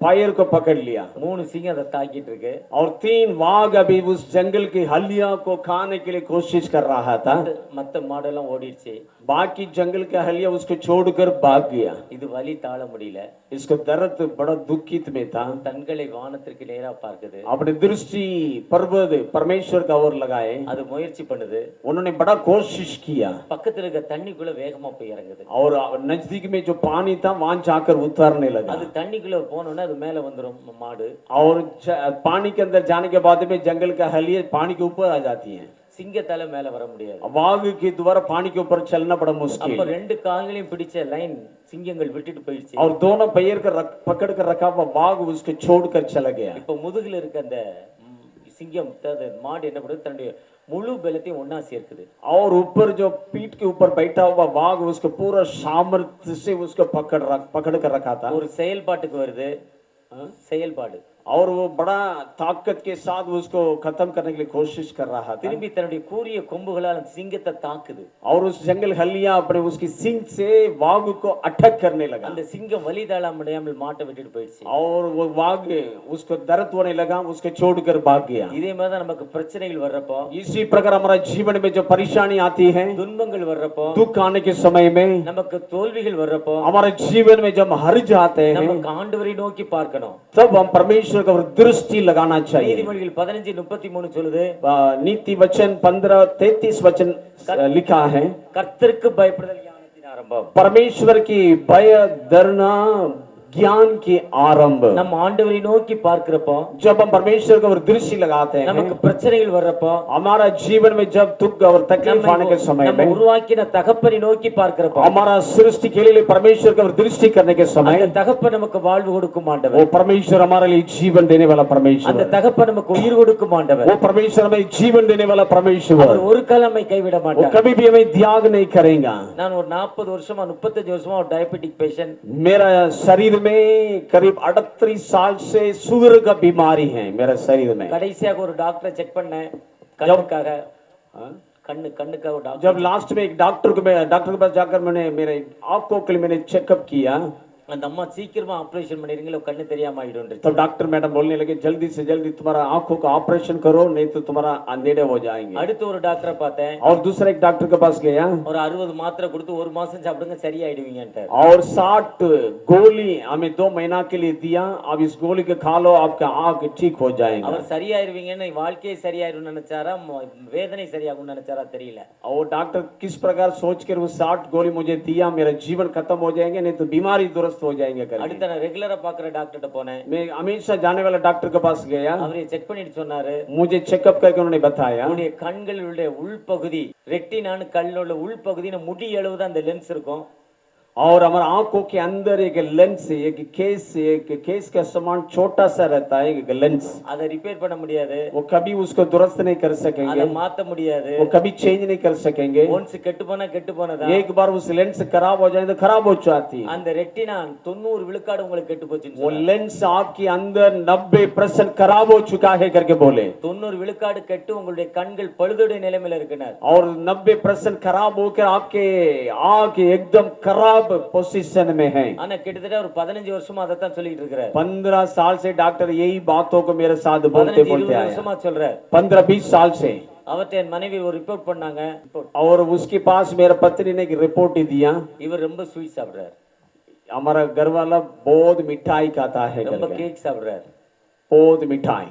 पैर को पकड़ लिया. 3 சிங்கம் அதை தாக்கிட்டு இருக்கு. और 3 वाघ अभी उस जंगल की हलिया को खाने के लिए कोशिश कर रहा था. மத்த மாடெல்லாம் ஓடிடுச்சு. बाकी जंगल का हलिया उसको छोड़कर भाग गया. இது வலி தாழ முடியல. इसको दर्द बड़ा दुखित में था. கண்களை வானத்திற்கு நேரா பார்க்குது. अपनी दृष्टि पर्वत परमेश्वर का ओर लगाए. அது முயற்சி பண்ணுது. उन्होंने बड़ा कोशिश किया. பக்கத்துல இருக்க தண்ணிக்குள்ள வேகமா போய் இறங்குது. और नजदीक में जो पानी था वहां जाकर उतरने लगा. அது தண்ணிக்குள்ள போனோம்னா அது மேல வந்துரும் மாடு. और पानी के अंदर जाने के बाद में जंगल का हलिया पानी के ऊपर आ जाती है. சிங்கத்தால மேல வர முடியாது. वाघ के द्वारा पानी के ऊपर चलना बड़ा मुश्किल. அப்ப ரெண்டு கால்களையும் பிடிச்ச லைன் சிங்கங்கள் விட்டுட்டு போயிடுச்சு. और दोनों पैर का पकड़ कर रखा हुआ वाघ उसको छोड़कर चला गया. இப்ப मुதுகுல இருக்க அந்த சிங்கம் மாடு என்ன பண்ணுது, தன்னுடைய முழு பலத்தையும் ஒண்ணா சேர்க்குது. और ऊपर जो पीठ के ऊपर बैठा हुआ वाघ उसको पूरा सामर्थ्य से उसको पकड़ कर रखा था. ஒரு செயல்பாட்டுக்கு வருது. செயல்பாடு. और वो बड़ा ताकत के साथ उसको खत्म करने के लिए कोशिश कर रहा था. திரும்பி தன்னுடைய கூரிய கொம்புகளால் அந்த சிங்கத்தை தாக்குது. और उस जंगल हलिया अपने उसकी सिंग से वाघ को अटैक करने लगा. அந்த சிங்கம் வலி தாழ முடியாமல் மாட்டை விட்டுட்டு போயிடுச்சு. और वो वाघ उसको दर्द होने लगा, उसको छोड़कर भाग गया. இதே மாதிரி தான் நமக்கு பிரச்சனைகள் வர்றப்போ, इसी प्रकार हमारा जीवन में जो परेशानी आती है, துன்பங்கள் வர்றப்போ, दुख आने के समय में, நமக்கு தோல்விகள் வர்றப்போ, हमारे जीवन में जब हार जाते हैं, நமக்கு ஆண்டவரை நோக்கி பார்க்கணும். तब हम परमेश्वर का दृष्टि लगाना चाहिए. நீதிமொழிகள் 15:33 சொல்லுது, नीति वचन 15:33 वचन लिखा है, கர்த்தருக்கு பயப்படுதல் ஞானத்தின் ஆரம்பம். परमेश्वर की भय डरना ज्ञान की आरंभ. நம்ம ஆண்டவரை நோக்கி பார்க்கிறப்போ, जब हम परमेश्वर का दृष्टि लगाते हैं, நமக்கு பிரச்சனைகள் வர்றப்போ, हमारा जीवन में जब दुख और तकलीफ आने के समय நம்ம में, உருவாக்கின தகப்பனை நோக்கி பார்க்கிறப்போ, हमारा सृष्टि के लिए परमेश्वर का दृष्टि करने के समय, அந்த தகப்பன் நமக்கு வாழ்வு கொடுக்கும் ஆண்டவர். वो परमेश्वर हमारे लिए जीवन देने वाला परमेश्वर. அந்த தகப்பன் நமக்கு உயிர் கொடுக்கும் ஆண்டவர். वो परमेश्वर हमें जीवन देने वाला परमेश्वर. அவர் ஒரு காலம் நம்மை கைவிட वो மாட்டார். कभी भी हमें त्याग नहीं करेगा. நான் ஒரு 40 வருஷமா 35 வருஷமா ஒரு டயபெட்டிக் பேஷண்ட். मेरा शरीर में करीब 38 साल से शुगर का बीमारी है मेरे शरीर में. கடைசியாக ஒரு டாக்டரை செக் பண்ணேன் கண்ணுக்காக. கண்ணுக்காக ஒரு டாக்டர். जब लास्ट में एक डॉक्टर के पास जाकर मैंने मेरे आंखों के लिए मैंने चेकअप किया, அந்த அம்மா சீக்கிரமா ஆபரேஷன் பண்ணிருங்களோ கண்ணு தெரியாம ஆயிடும். तो डॉक्टर मैडम बोलने लगे जल्दी से जल्दी तुम्हारा आंखों का ऑपरेशन करो, नहीं तो तुम्हारा अंधेरे हो जाएंगे. அடுத்து ஒரு டாக்டரை பார்த்தேன். और दूसरा एक डॉक्टर के पास गया, ஒரு 60 மாத்திரை கொடுத்து 1 மாசம் சாப்பிடுங்க சரியாயிடுவீங்கன்றார். और 60 गोली हमें 2 महीना के लिए दिया, अब इस गोली के खा लो आपका आंख ठीक हो जाएगा. அவர் சரியாயிருவீங்கன்னு வாழ்க்கையே சரியாயிரும்னு நினைச்சாரா வேதனை சரியாகும்னு நினைச்சாரா தெரியல. और डॉक्टर किस प्रकार सोच कर वो 60 गोली मुझे दिया, मेरा जीवन खत्म हो जाएंगे, नहीं तो बीमारी दुरुस्त हो जाएंगे करके. அடுத்து நான் ரெகுலரா பாக்குற டாக்டர்ட்ட போனேன். मैं हमेशा जाने वाला डॉक्टर के पास गया, அவரே செக் பண்ணிட்டு சொன்னாரு, मुझे चेकअप करके उन्होंने बताया, உங்களுடைய கண்களுடைய உள்பகுதி ரெட்டினான்னு கண்ணோட உள்பகுதியில முடி அளவு தான் அந்த லென்ஸ் இருக்கும். और हमारे आंखों के अंदर एक लेंस एक केस का समान छोटा सा रहता है एक लेंस அதை ரிப்பேர் பண்ண முடியாது वो कभी उसको दुरुस्त नहीं कर அதை सकेंगे மாத்த முடியாது वो कभी चेंज नहीं कर सकेंगे ஒன்ஸ் கெட்டு போனதா एक बार उस लेंस खराब हो जाए तो खराब हो जाती है அந்த ரெட்டினா 90 விழுக்காடு உங்களுக்கு கெட்டு போச்சுன்னு वो लेंस आपके अंदर 90% खराब हो चुका है करके बोले 90 விழுக்காடு கெட்டு உங்களுடைய கண்கள் பழுதுடைய நிலைமையில இருக்குனார் और 90% खराब होकर आपके आंख एकदम खराब पोजीशन में है ஆனா கிட்டத்தட்ட ஒரு 15 வருஷமா அதை தான் சொல்லிட்டு இருக்காரு 15 साल से डॉक्टर यही बातों को मेरे साथ बोलते 20 आया வருஷமா சொல்றாரு 15-20 साल से அவர்ட்ட என் மனைவி ஒரு ரிப்போர்ட் பண்ணாங்க और उसके पास मेरा पत्नी ने एक रिपोर्ट ही दिया இவர் ரொம்ப ஸ்வீட் சாப்பிடுறாரு हमारा घर वाला बहुत मिठाई खाता है ரொம்ப கேக் சாப்பிடுறாரு बहुत मिठाई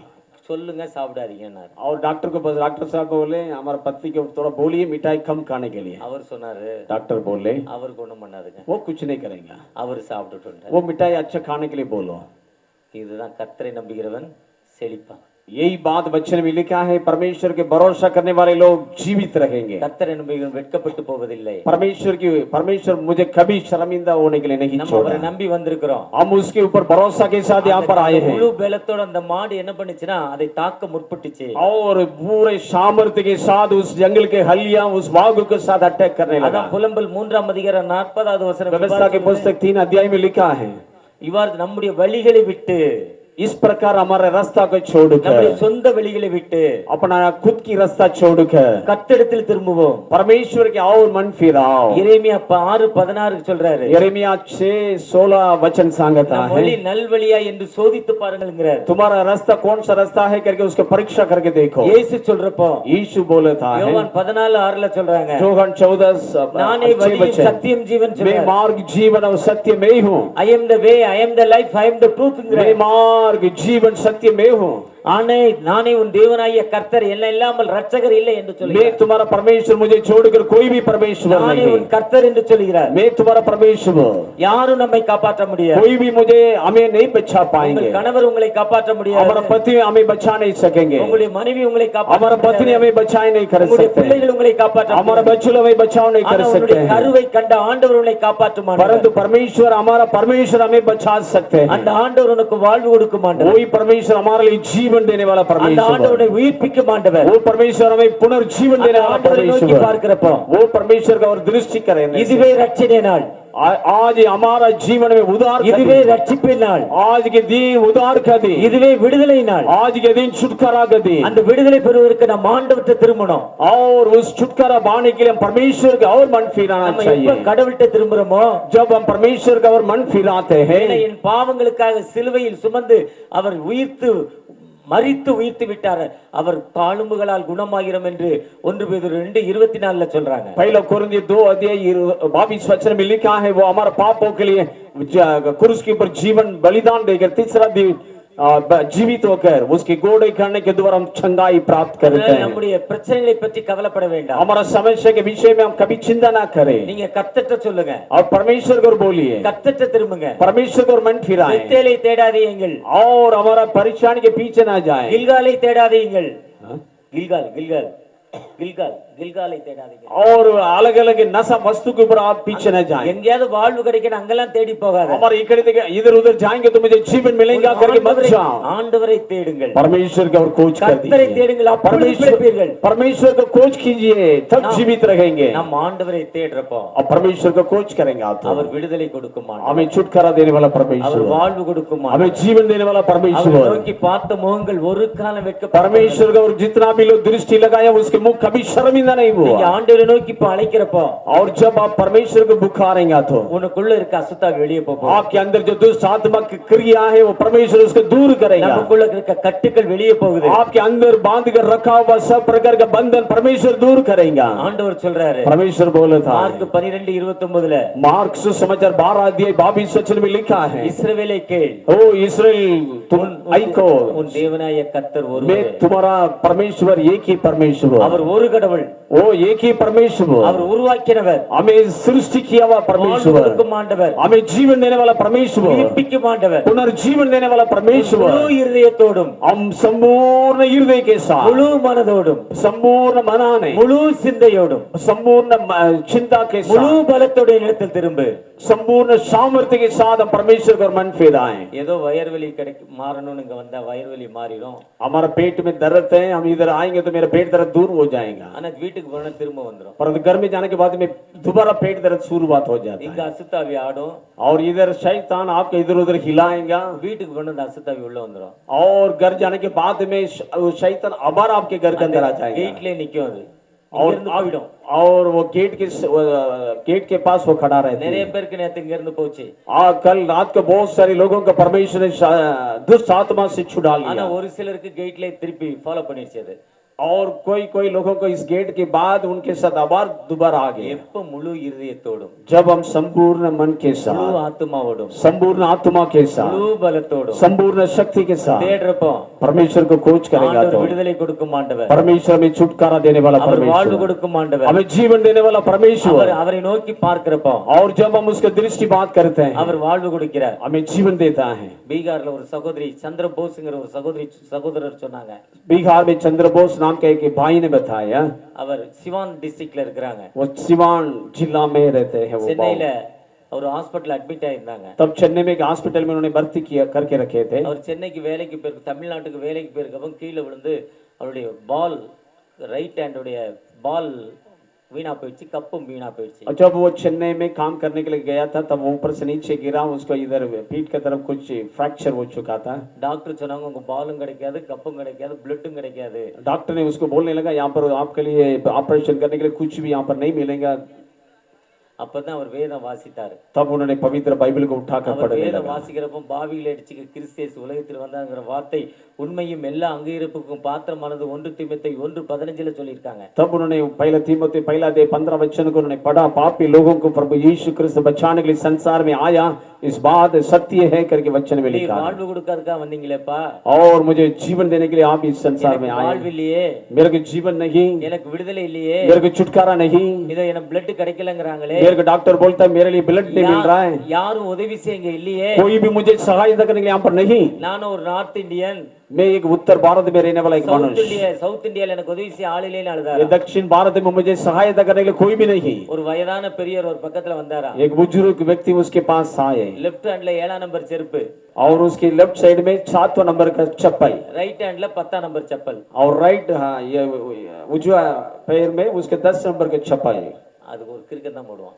சொல்லுங்க சாப்பிடாதீங்கன்னாரு और डॉक्टर को डॉक्टर साहब बोले हमारे पति को थोड़ा बोलिए मिठाई कम खाने के लिए அவர் சொன்னாரு डॉक्टर बोले அவருக்கு ஒண்ணும் பண்ணாதுங்க वो कुछ नहीं करेगा அவர் சாப்பிட்டுட்டு वो मिठाई अच्छा खाने के लिए बोलो இதுதான் கர்த்தரை நம்புகிறவன் செழிப்பான் यही बात वचन में लिखा है परमेश्वर के भरोसा करने वाले लोग जीवित रहेंगे கர்த்தரை நம்புகிறவன் வெட்கப்பட்டு போவதில்லை परमेश्वर मुझे कभी शर्मिंदा होने के लिए नहीं நம்ம அவரை நம்பி வந்திருக்கிறோம் हम उसके ऊपर भरोसा के साथ यहाँ पर आए हैं முழு பலத்தோட அந்த மாடு என்ன பண்ணுச்சுன்னா அதை தாக்க முற்பட்டுச்சு और पूरे सामर्थ्य के साथ उस जंगल के हलिया उस बाघ के साथ अटैक करने लगा அதான் புலம்பல் 3ஆம் அதிகாரம் 40வது வசனம் व्यवस्था के पुस्तक 3 अध्याय में लिखा है இவ்வாறு நம்முடைய வழிகளை விட்டு इस प्रकार हमारे रास्ता को छोड़कर நம்முடைய சொந்த வழிகளை விட்டு अपना खुद की रास्ता छोड़कर கர்த்தரிடத்தில் திரும்புவோம் परमेश्वर के और मन फिराओ எரேமியா 6:16 சொல்றாரு यिर्मयाह 6:16 वचन सांगता है வழி நல்வழியா என்று சோதித்து பாருங்கள்ங்கறார் तुम्हारा रास्ता कौन सा रास्ता है करके उसको परीक्षा करके देखो இயேசு சொல்றப்போ यीशु बोला था யோவான் 14:6ல சொல்றாங்க யோவான் 14 நானே வழி சத்தியம் ஜீவன் मैं मार्ग जीवन और सत्य में ही हूं I am the way I am the life I am the truth मैं मार्ग जीवन सत्य में हूं நானே உன் தேவனாகிய கர்த்தர் என்ன இல்லாமல் ரட்சகர் இல்லை என்று சொல்கிறார் मैं तुम्हारा परमेश्वर मुझे छोड़कर कोई भी परमेश्वर நானே नहीं உன் கர்த்தர் என்று சொல்கிறார் मैं तुम्हारा परमेश्वर யாரும் நம்மை காப்பாற்ற முடியாது कोई भी मुझे हमें नहीं बचा पाएंगे உங்கள் கணவர் உங்களை காப்பாற்ற முடியாது हमारा पति हमें बचा नहीं सकेंगे உங்களுடைய மனைவி உங்களை காப்பாற்ற हमारा पत्नी हमें बचाए नहीं कर உங்களுடைய सकते பிள்ளைகள் உங்களை காப்பாற்ற हमारा बच्चों हमें बचाव नहीं कर सकते हैं கருவை கண்ட ஆண்டவர் உங்களை காப்பாற்றுமான் परंतु परमेश्वर हमारा परमेश्वर हमें बचा सकते हैं அந்த ஆண்டவர் உனக்கு வாழ்வு கொடுக்கும் ஆண்டவர் वही परमेश्वर हमारे लिए जीवन देने वाला அந்த परमेश्वर ஆண்டவரை உயிர்ப்பிக்கும் ஆண்டவர் वो परमेश्वर हमें पुनर्जीवन देने वाला ஆண்டவரை நோக்கி परमेश्वर பார்க்கிறப்போ वो परमेश्वर का और दृष्टि करेंगे இதுவே ரட்சணை நாள் आज हमारा जीवन में उद्धार का இதுவே दिन ரட்சிப்பின் நாள் आज के दिन उद्धार का दिन இதுவே விடுதலை நாள் आज के दिन छुटकारा का दिन அந்த விடுதலை பெறுவதற்கு நாம் ஆண்டவர்ட்ட திரும்பணும் और उस छुटकारा पाने के लिए हम परमेश्वर का और मन फिराना நம்ம चाहिए எப்ப கடவுள்கிட்ட திரும்புறோமோ जब हम परमेश्वर का और मन फिराते हैं என் பாவங்களுக்காக சிலுவையில் சுமந்து அவர் மரித்து உயிர்த்து விட்டார் அவர் தாழ்வுகளால் குணமாகிறோம் என்று 1 பேதுரு 2:24 சொல்றாங்க पहला कुरिन्थियों 2 अध्याय 22 वचन में लिखा है वो हमारे पापों के लिए क्रूस के ऊपर जीवन बलिदान देकर तीसरा दिन जीवित होकर उसके गोड़े करने के द्वारा हम चंगाई प्राप्त करते हैं நம்முடைய பிரச்சனைகளை பற்றி கவலைப்பட வேண்டாம் हमारा समस्या के विषय में हम कभी चिंता ना करें நீங்க கர்த்தர்ட்ட சொல்லுங்க और परमेश्वर को बोलिए கர்த்தர்ட்ட திரும்புங்க परमेश्वर को मन फिराएं பெத்தேலை தேடாதீங்கள் और हमारा परेशानी के पीछे ना जाएं கில்காலை தேடாதீங்கள் கில்காலை தேடாதீங்க और अलग अलग नशा वस्तु के ऊपर आप पीछे न जाएं எங்கயாவது வாழ்வு கிடைக்கணும் அங்கெல்லாம் தேடி போகாத हमारे इधर उधर जाएंगे तो मुझे जीवन मिलेगा करके मत जाओ ஆண்டவரை தேடுங்கள் परमेश्वर का और खोज कर கர்த்தரை தேடுங்கள் அப்பொழுது பிழைப்பீர்கள் परमेश्वर का खोज कीजिए तब जीवित रहेंगे நாம் ஆண்டவரை தேடுறப்போ अब परमेश्वर का खोज करेंगे आप அவர் விடுதலை கொடுக்கும் ஆண்டவர் हमें छुटकारा देने वाला அவர் परमेश्वर வாழ்வு கொடுக்கும் हमें ஆண்டவர் जीवन देने वाला அவர் परमेश्वर நோக்கி பார்த்த முகங்கள் ஒரு காலம் வெட்கப்படாது परमेश्वर का और जितना भी लोग दृष्टि लगाया उसके मुख कभी शर्मिंदा नहीं நீங்க हुआ ஆண்டவரை நோக்கி அழைக்கிறப்போ और जब आप परमेश्वर को पुकारेंगे तो உனக்குள்ள இருக்க அசுத்தாவி வெளியே போகும் आपके अंदर जो दुष्ट आत्मा की क्रिया है वो परमेश्वर उसको दूर करेगा நமக்குள்ள இருக்க கட்டுகள் வெளியே போகுது आपके अंदर बांध कर रखा हुआ सब प्रकार का बंधन परमेश्वर दूर करेगा ஆண்டவர் சொல்றாரு परमेश्वर बोला था மார்க் 12:29 मार्क सुसमाचार 12 अध्याय 22 वचन में लिखा है இஸ்ரவேலை கேள் ओ इस्राएल तुम आइको உன் தேவனாய கர்த்தர் मैं ஒருவரே तुम्हारा परमेश्वर एक ही परमेश्वर அவர் ஒரு கடவுள் ओ एक ही परमेश्वर அவர் உருவாக்கினவர் हमें सृष्टि किया हुआ परमेश्वर வாழ்வுக்கும் ஆண்டவர் हमें जीवन देने वाला परमेश्वर உயிர்ப்பிக்கும் ஆண்டவர் पुनर्जीवन देने वाला परमेश्वर முழு இருதயத்தோடும் हम संपूर्ण हृदय के साथ முழு மனதோடும் संपूर्ण मनाने முழு சிந்தையோடும் संपूर्ण चिंता के முழு साथ பலத்தோட இடத்தில் திரும்பு संपूर्ण सामर्थ्य के साथ हम परमेश्वर का मन फैलाएं। ஏதோ வயர்வலி மாறணும்னு இங்க வந்தா வயர்வலி மாறிடும். हमारा पेट में दर्द है, हम इधर आएंगे तो मेरा पेट दर्द दूर हो जाएगा, ஆனா வீட்டுக்கு போனா திரும்ப வந்துரும். परंतु घर में जाने के बाद में दोबारा पेट दर्द शुरुआत हो जाता இங்க है அசுத்தாவி ஆடும், और इधर शैतान आपको इधर उधर हिलाएगा வீட்டுக்கு போனா அந்த அசுத்தாவி உள்ள வந்துரும். और घर जाने के बाद में शैतान अबार आपके घर के अंदर आ जाएगा கேட்லயே நிக்கும் அது. और இங்கிருந்து போயிடும். और वो गेट के पास वो खड़ा रहता நிறைய है। பேருக்கு நேத்து இங்க இருந்து போச்சு. कल रात को बहुत सारे लोगों को परमेश्वर ने दुष्ट आत्मा से छुड़ा ஆனா लिया ஒரு சிலருக்கு கேட்லயே திருப்பி ஃபாலோ பண்ணிடுச்சு அது. और कोई कोई लोगों को इस गेट के बाद उनके साथ आबार दोबारा आ गए। எப்ப मुழு இருதயத்தோடும், जब हम संपूर्ण मन के முழு साथ, ஆத்துமாவோடும், संपूर्ण आत्मा के साथ, முழு பலத்தோடும் संपूर्ण शक्ति के साथ தேடுறப்போ परमेश्वर को खोज करेगा ஆண்டவர் तो விடுதலை கொடுக்கும் ஆண்டவர், परमेश्वर हमें छुटकारा देने वाला அவர் வாழ்வு परमेश्वर, கொடுக்கும் ஆண்டவர், हमें जीवन देने वाला परमेश्वर। அவரை நோக்கி பார்க்கிறப்போ और जब हम उसका दृष्टि बात करते हैं அவர் வாழ்வு கொடுக்கிறார். हमें जीवन देता है। பீகார்ல ஒரு சகோதரி சந்திர போஸ்ங்கிற ஒரு சகோதரர் சொன்னாங்க. बिहार में चंद्र बोस नाम का एक भाई ने बताया, அவர் சிவான் டிஸ்ட்ரிக்ட்ல இருக்கிறாங்க. वो सिवान जिला में रहते हैं। वो சென்னையில ஒரு ஹாஸ்பிடல்ல அட்மிட் ஆயிருந்தாங்க. तब चेन्नई में एक हॉस्पिटल में उन्होंने भर्ती किया करके रखे थे। அவர் சென்னைக்கு வேலைக்கு போயிருக்கு, தமிழ்நாட்டுக்கு வேலைக்கு போயிருக்கப்போ கீழே விழுந்து அவருடைய பால், ரைட் ஹேண்டுடைய பால் வீணா போயிடுச்சு, கப்பும் வீணா போயிடுச்சு. और जब वो चेन्नई में काम करने के लिए गया था तब वो ऊपर से नीचे गिरा, उसको इधर पीठ की तरफ कुछ फ्रैक्चर हो चुका था। டாக்டர் சொன்னாங்க உங்க பாலும் கிடைக்காது, கப்பும் கிடைக்காது, ब्लडும் கிடைக்காது. डॉक्टर ने उसको बोलने लगा यहाँ पर आपके लिए ऑपरेशन करने के लिए कुछ भी यहाँ पर नहीं मिलेगा। அப்பதான் அவர் வேதம் வாசித்தாரு. तब उन्होंने पवित्र बाइबल को उठाकर அவர் पढ़ने வேதம் लगा। வாசிக்கிறப்போ பாவிகளை அடிச்சுக்க கிறிஸ்து உலகத்தில் வந்தாங்கிற வார்த்தை உண்மையும் எல்லா அங்கீகரிப்புக்கும் பாத்திரமானது 1 தீமோத்தேயு 1:15 சொல்லியிருக்காங்க. तब उन्होंने पहला तीमुथियुस 1:15 को उन्होंने पढ़ा, पापी लोगों को प्रभु यीशु क्रिस्त बचाने के लिए संसार में आया, इस बात सत्य है करके वचन में लिखा है। வாழ்வு கொடுக்கிறதுக்காக வந்தீங்களேப்பா, और मुझे जीवन देने के लिए आप इस संसार में आए। வாழ்வு இல்லையே, मेरे को जीवन नहीं, எனக்கு விடுதலை இல்லையே, मेरे को छुटकारा नहीं, இதோ எனக்கு ब्लड கிடைக்கலங்கறாங்களே, मेरे को डॉक्टर बोलता है मेरे लिए ब्लड नहीं मिल रहा है, யாரும் உதவி செய்யுங்க இல்லையே, कोई भी मुझे सहायता करने के लिए यहाँ पर नहीं। நானும் ஒரு நார்த் இந்தியன், मैं एक उत्तर भारत में रहने वाला एक मनुष्य, சவுத் இந்தியால எனக்கு உதவி செய்ய ஆள் இல்லைன்னு ये அழுதாரு. दक्षिण भारत में मुझे सहायता करने के लिए कोई भी नहीं। ஒரு வயதான பெரியவர் ஒரு பக்கத்துல வந்தாரா, एक बुजुर्ग व्यक्ति उसके पास आए லெஃப்ட் ஹேண்ட்ல 7ஆம் நம்பர் செருப்பு, और उसके लेफ्ट साइड में 7वां नंबर का चप्पल, ரைட் ஹேண்ட்ல 10ஆம் நம்பர் செப்பல். और राइट ये उजवा पैर में उसके 10 नंबर के चप्पल। அதுக்கு ஒரு கிரிக்கெட் தான் போடுவான்.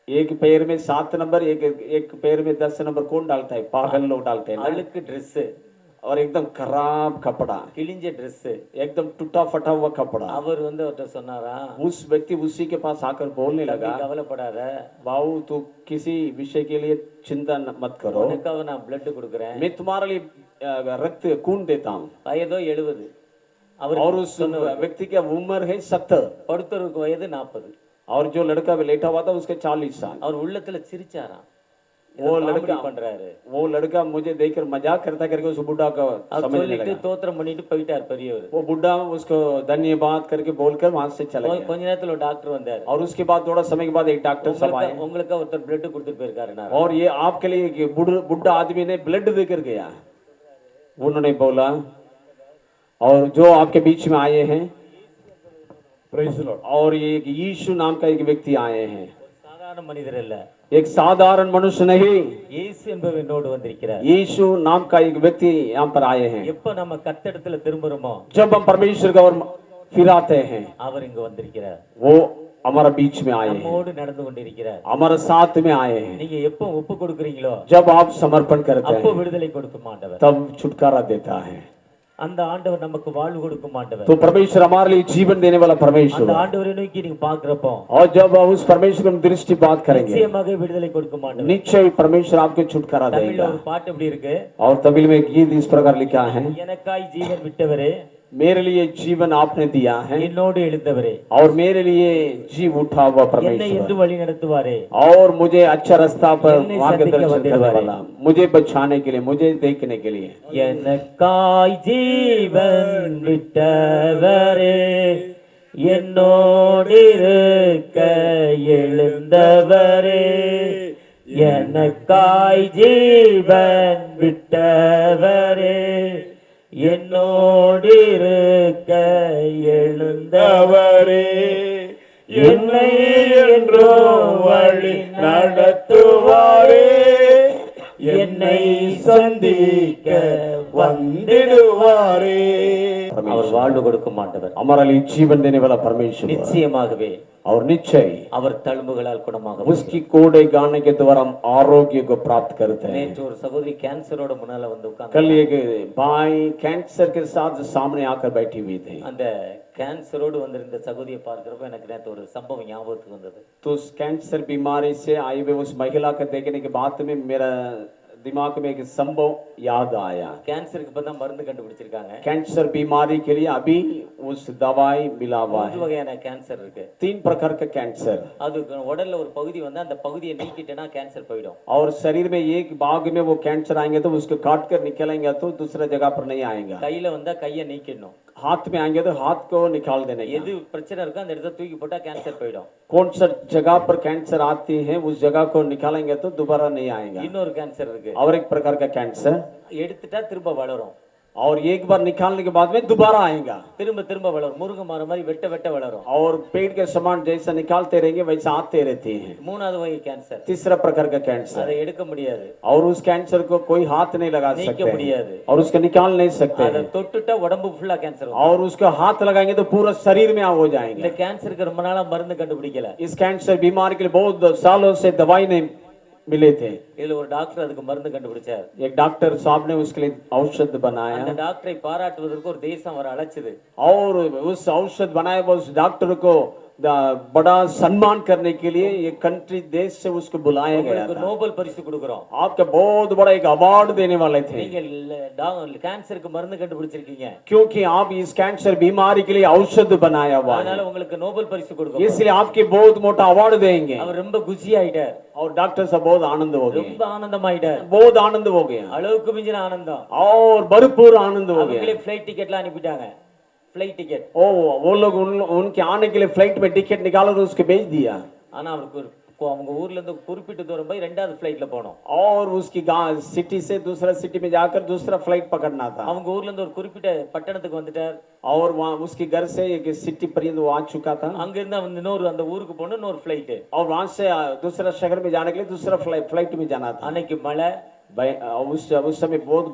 एक पैर में 7 नंबर, एक पैर में 10 नंबर कौन डालता है? पागल लोग डालते हैं ना। அழுக்கு Dress, और एकदम खराब कपड़ा, கிழிஞ்ச Dress. एकदम टूटा फटा हुआ कपड़ा। அவர் வந்து அவர்ட்ட சொன்னாரா, उस व्यक्ति उसी के पास आकर बोलने लगा, கவலைப்படாத, बाबू तू किसी विषय के लिए चिंता मत करो, உனக்காக நான் blood கொடுக்கிறேன், मैं तुम्हारे लिए रक्त खून देता हूँ। வயதோ 70, அவர் और उस व्यक्ति की उम्र है 70, படுத்தவருக்கு வயது 40. और जो लड़का लेटा हुआ था उसके 40 साल। அவர் உள்ளத்துல சிரிச்சாராம். वो लड़का பண்றாரு, वो लड़का मुझे देखकर मजाक करता करके उस बुढ़ा को समझने சொல்லிட்டு लगा। தோத்திரம் பண்ணிட்டு போயிட்டார் பெரியவர். वो बुढ़ा उसको धन्यवाद करके बोलकर वहां से चला गया। கொஞ்ச நேரத்துல ஒரு டாக்டர் வந்தார். और उसके बाद थोड़ा समय के बाद एक डॉक्टर सब आए, உங்களுக்கு ஒருத்தர் blood கொடுத்துட்டு போயிருக்காருனா, और ये आपके लिए एक बुढ़ा आदमी ने ब्लड देकर गया। उन्होंने बोला, और जो आपके बीच में आए हैं, और ये एक यीशु नाम का एक व्यक्ति आए हैं, சாதாரண மனிதர் அல்ல, एक साधारण मनुष्य नहीं, இயேசு என்பவர் என்னோடு வந்திருக்கிறார். यीशु नाम का एक व्यक्ति यहाँ पर आए हैं। எப்ப நம்ம கர்த்தரிடத்துல திரும்புறோமோ, जब हम परमेश्वर का ओर फिर आते हैं, அவர் இங்க வந்திருக்கிறார், वो हमारा बीच में आए हैं, நம்மோடு நடந்து கொண்டிருக்கிறார். हमारा साथ में आए हैं। நீங்க எப்ப ஒப்பு கொடுக்குறீங்களோ, जब आप समर्पण करते அப்போ हैं விடுதலை கொடுக்கும் ஆண்டவர். तब छुटकारा देता है। அந்த ஆண்டவர் நமக்கு வாழ்வு கொடுக்கும் ஆண்டவர். तो परमेश्वर हमारे लिए जीवन देने वाला परमेश्वर அந்த है। ஆண்டவரை நோக்கி நீங்க பாக்குறப்போ, और जब आप उस परमेश्वर की दृष्टि बात करेंगे, நிச்சயமாக விடுதலை கொடுக்கும் ஆண்டவர். निश्चय परमेश्वर आपको छुटकारा தமிழ்ல देगा। ஒரு பாட்டு எப்படி இருக்கு, और तमिल में एक गीत इस प्रकार लिखा है, எனக்காய் ஜீவன் விட்டவரே, मेरे लिए जीवन आपने दिया है, என்னோடு எழுந்தவரே, और मेरे लिए जीव उठा हुआ என்னை परमेश्वर, என்று வழி நடத்துவாரே, और मुझे अच्छा रास्ता पर என்னை मार्गदर्शन சந்திக்க करने वाला, मुझे बचाने के लिए, मुझे देखने के लिए। எனக்காய் ஜீவன் விட்டவரே, என்னோடு இருக்க எழுந்தவரே, எனக்காய் ஜீவன் விட்டவரே, என்னோடு இருக்க எழுந்தவரே, என்னை என்றோ வழி நடத்துவாரே, என்னை சந்திக்க வந்திடுவாரே. அவர் வாழ்வு கொடுக்கும் ஆண்டவர். हमारा लिए जीवन देने वाला परमेश्वर நிச்சயமாகவே और निश्चय அவர் தழும்புகளால் குணமாக उसकी कोड़े गाने के द्वारा हम आरोग्य को प्राप्त करते हैं. நேற்று ஒரு சகோதரி கேன்சரோட முன்னால வந்து உட்கார்ந்து कल एक भाई कैंसर के साथ सामने आकर बैठी हुई थी. அந்த கேன்சரோடு வந்திருந்த சகோதரியை பார்க்கிறப்ப எனக்கு நேற்று ஒரு சம்பவம் ஞாபகத்துக்கு வந்தது. तो उस कैंसर बीमारी से आई हुई उस महिला को देखने के बाद में मेरा दिमाग में एक संभव याद आया. கேன்சருக்கு இப்பதான் மருந்து கண்டுபிடிச்சிருக்காங்க. कैंसर बीमारी के लिए अभी उस दवाई मिला हुआ மூன்று है. வகையான கேன்சர் இருக்கு. 3 प्रकार का कैंसर. அது உடல்ல ஒரு பகுதி வந்து அந்த பகுதியை நீக்கிட்டேன்னா கேன்சர் போயிடும். और शरीर में एक भाग में वो कैंसर आएंगे तो उसको काट कर निकलेंगे तो दूसरा जगह पर नहीं आएगा. கையில வந்தா கையை நீக்கிடணும். हाथ में आएंगे तो हाथ को निकाल देने का. எது பிரச்சனை இருக்கோ அந்த இடத்தை தூக்கி போட்டா கேன்சர் போயிடும். कौन सा जगह पर कैंसर आती है उस जगह को निकालेंगे तो दोबारा नहीं आएगा. இன்னொரு கேன்சर இருக்கு. और एक प्रकार का कैंसर எடுத்துட்டா திரும்ப வளரும். और एक बार निकालने के बाद में दोबारा आएगा. திரும்ப திரும்ப வளரும். முருங்கை மரம் மாதிரி வெட்ட வெட்ட வளரும். और पेड़ के समान जैसा निकालते रहेंगे वैसा आते रहते हैं. மூணாவது வகை கேன்சர். तीसरा प्रकार का कैंसर. அதை எடுக்க முடியாது. और उस कैंसर को कोई हाथ नहीं लगा நீக்க सकते முடியாது. और उसको निकाल नहीं सकते அதை தொட்டுட்டா உடம்பு ஃபுல்லா கேன்சர் வரும். और उसको हाथ लगाएंगे तो पूरा शरीर में हो இந்த जाएंगे. கேன்சருக்கு ரொம்ப நாளா மருந்து கண்டுபிடிக்கல. इस कैंसर बीमारी के लिए बहुत सालों से दवाई नहीं मिले थे. இதுல ஒரு டாக்டர் அதுக்கு மருந்து கண்டுபிடிச்சார். एक डॉक्टर साहब ने उसके लिए औषध அந்த बनाया டாக்டரை பாராட்டுவதற்கு ஒரு தேசம் வர அழைச்சது. और उस औषध बनाए उस डॉक्टर को बड़ा सम्मान करने के लिए एक कंट्री देश से उसको बुलाया गया உங்களுக்கு था. நோபல் பரிசு கொடுக்கிறோம். आपका बहुत बड़ा एक अवार्ड देने वाले थे நீங்க கேன்சருக்கு மருந்து கண்டுபிடிச்சிருக்கீங்க. क्योंकि आप इस कैंसर बीमारी के लिए औषध बनाया हुआ அதனால है, உங்களுக்கு நோபல் பரிசு கொடுக்கிறோம். इसलिए आपके बहुत मोटा अवार्ड देंगे. அவர் ரொம்ப குஷி ஆயிட்டார். और डॉक्टर साहब बहुत आनंद हो गए, ரொம்ப ஆனந்தமாயிட்டார். बहुत आनंद हो गया அளவுக்கு மிஞ்சின ஆனந்தம். और भरपूर आनंद हो அவங்களே गया. ஃளைட் டிக்கெட்லாம் அனுப்பிட்டாங்க. Flight ticket. ओ वो लोग उनके आने के लिए फ्लाइट में टिकट निकाला और उसको भेज दिया. ஆனா அவருக்கு அவங்க ஊர்ல இருந்து குறிப்பிட்ட தூரம் போய் ரெண்டாவது ஃளைட்ல போனோம். और उसकी गांव सिटी से दूसरा सिटी में जाकर दूसरा फ्लाइट पकड़ना था. அவங்க ஊர்ல இருந்து ஒரு குறிப்பிட்ட பட்டணத்துக்கு வந்துட்டார். और वहाँ उसके घर से एक सिटी पर्यंत वो आ चुका था. அங்க இருந்து வந்து இன்னொரு அந்த ஊருக்கு போன இன்னொரு ஃளைட். और वहां से दूसरा शहर में जाने के लिए दूसरा फ्लाइट में जाना था. அன்னைக்கு மழை. उस समय बहुत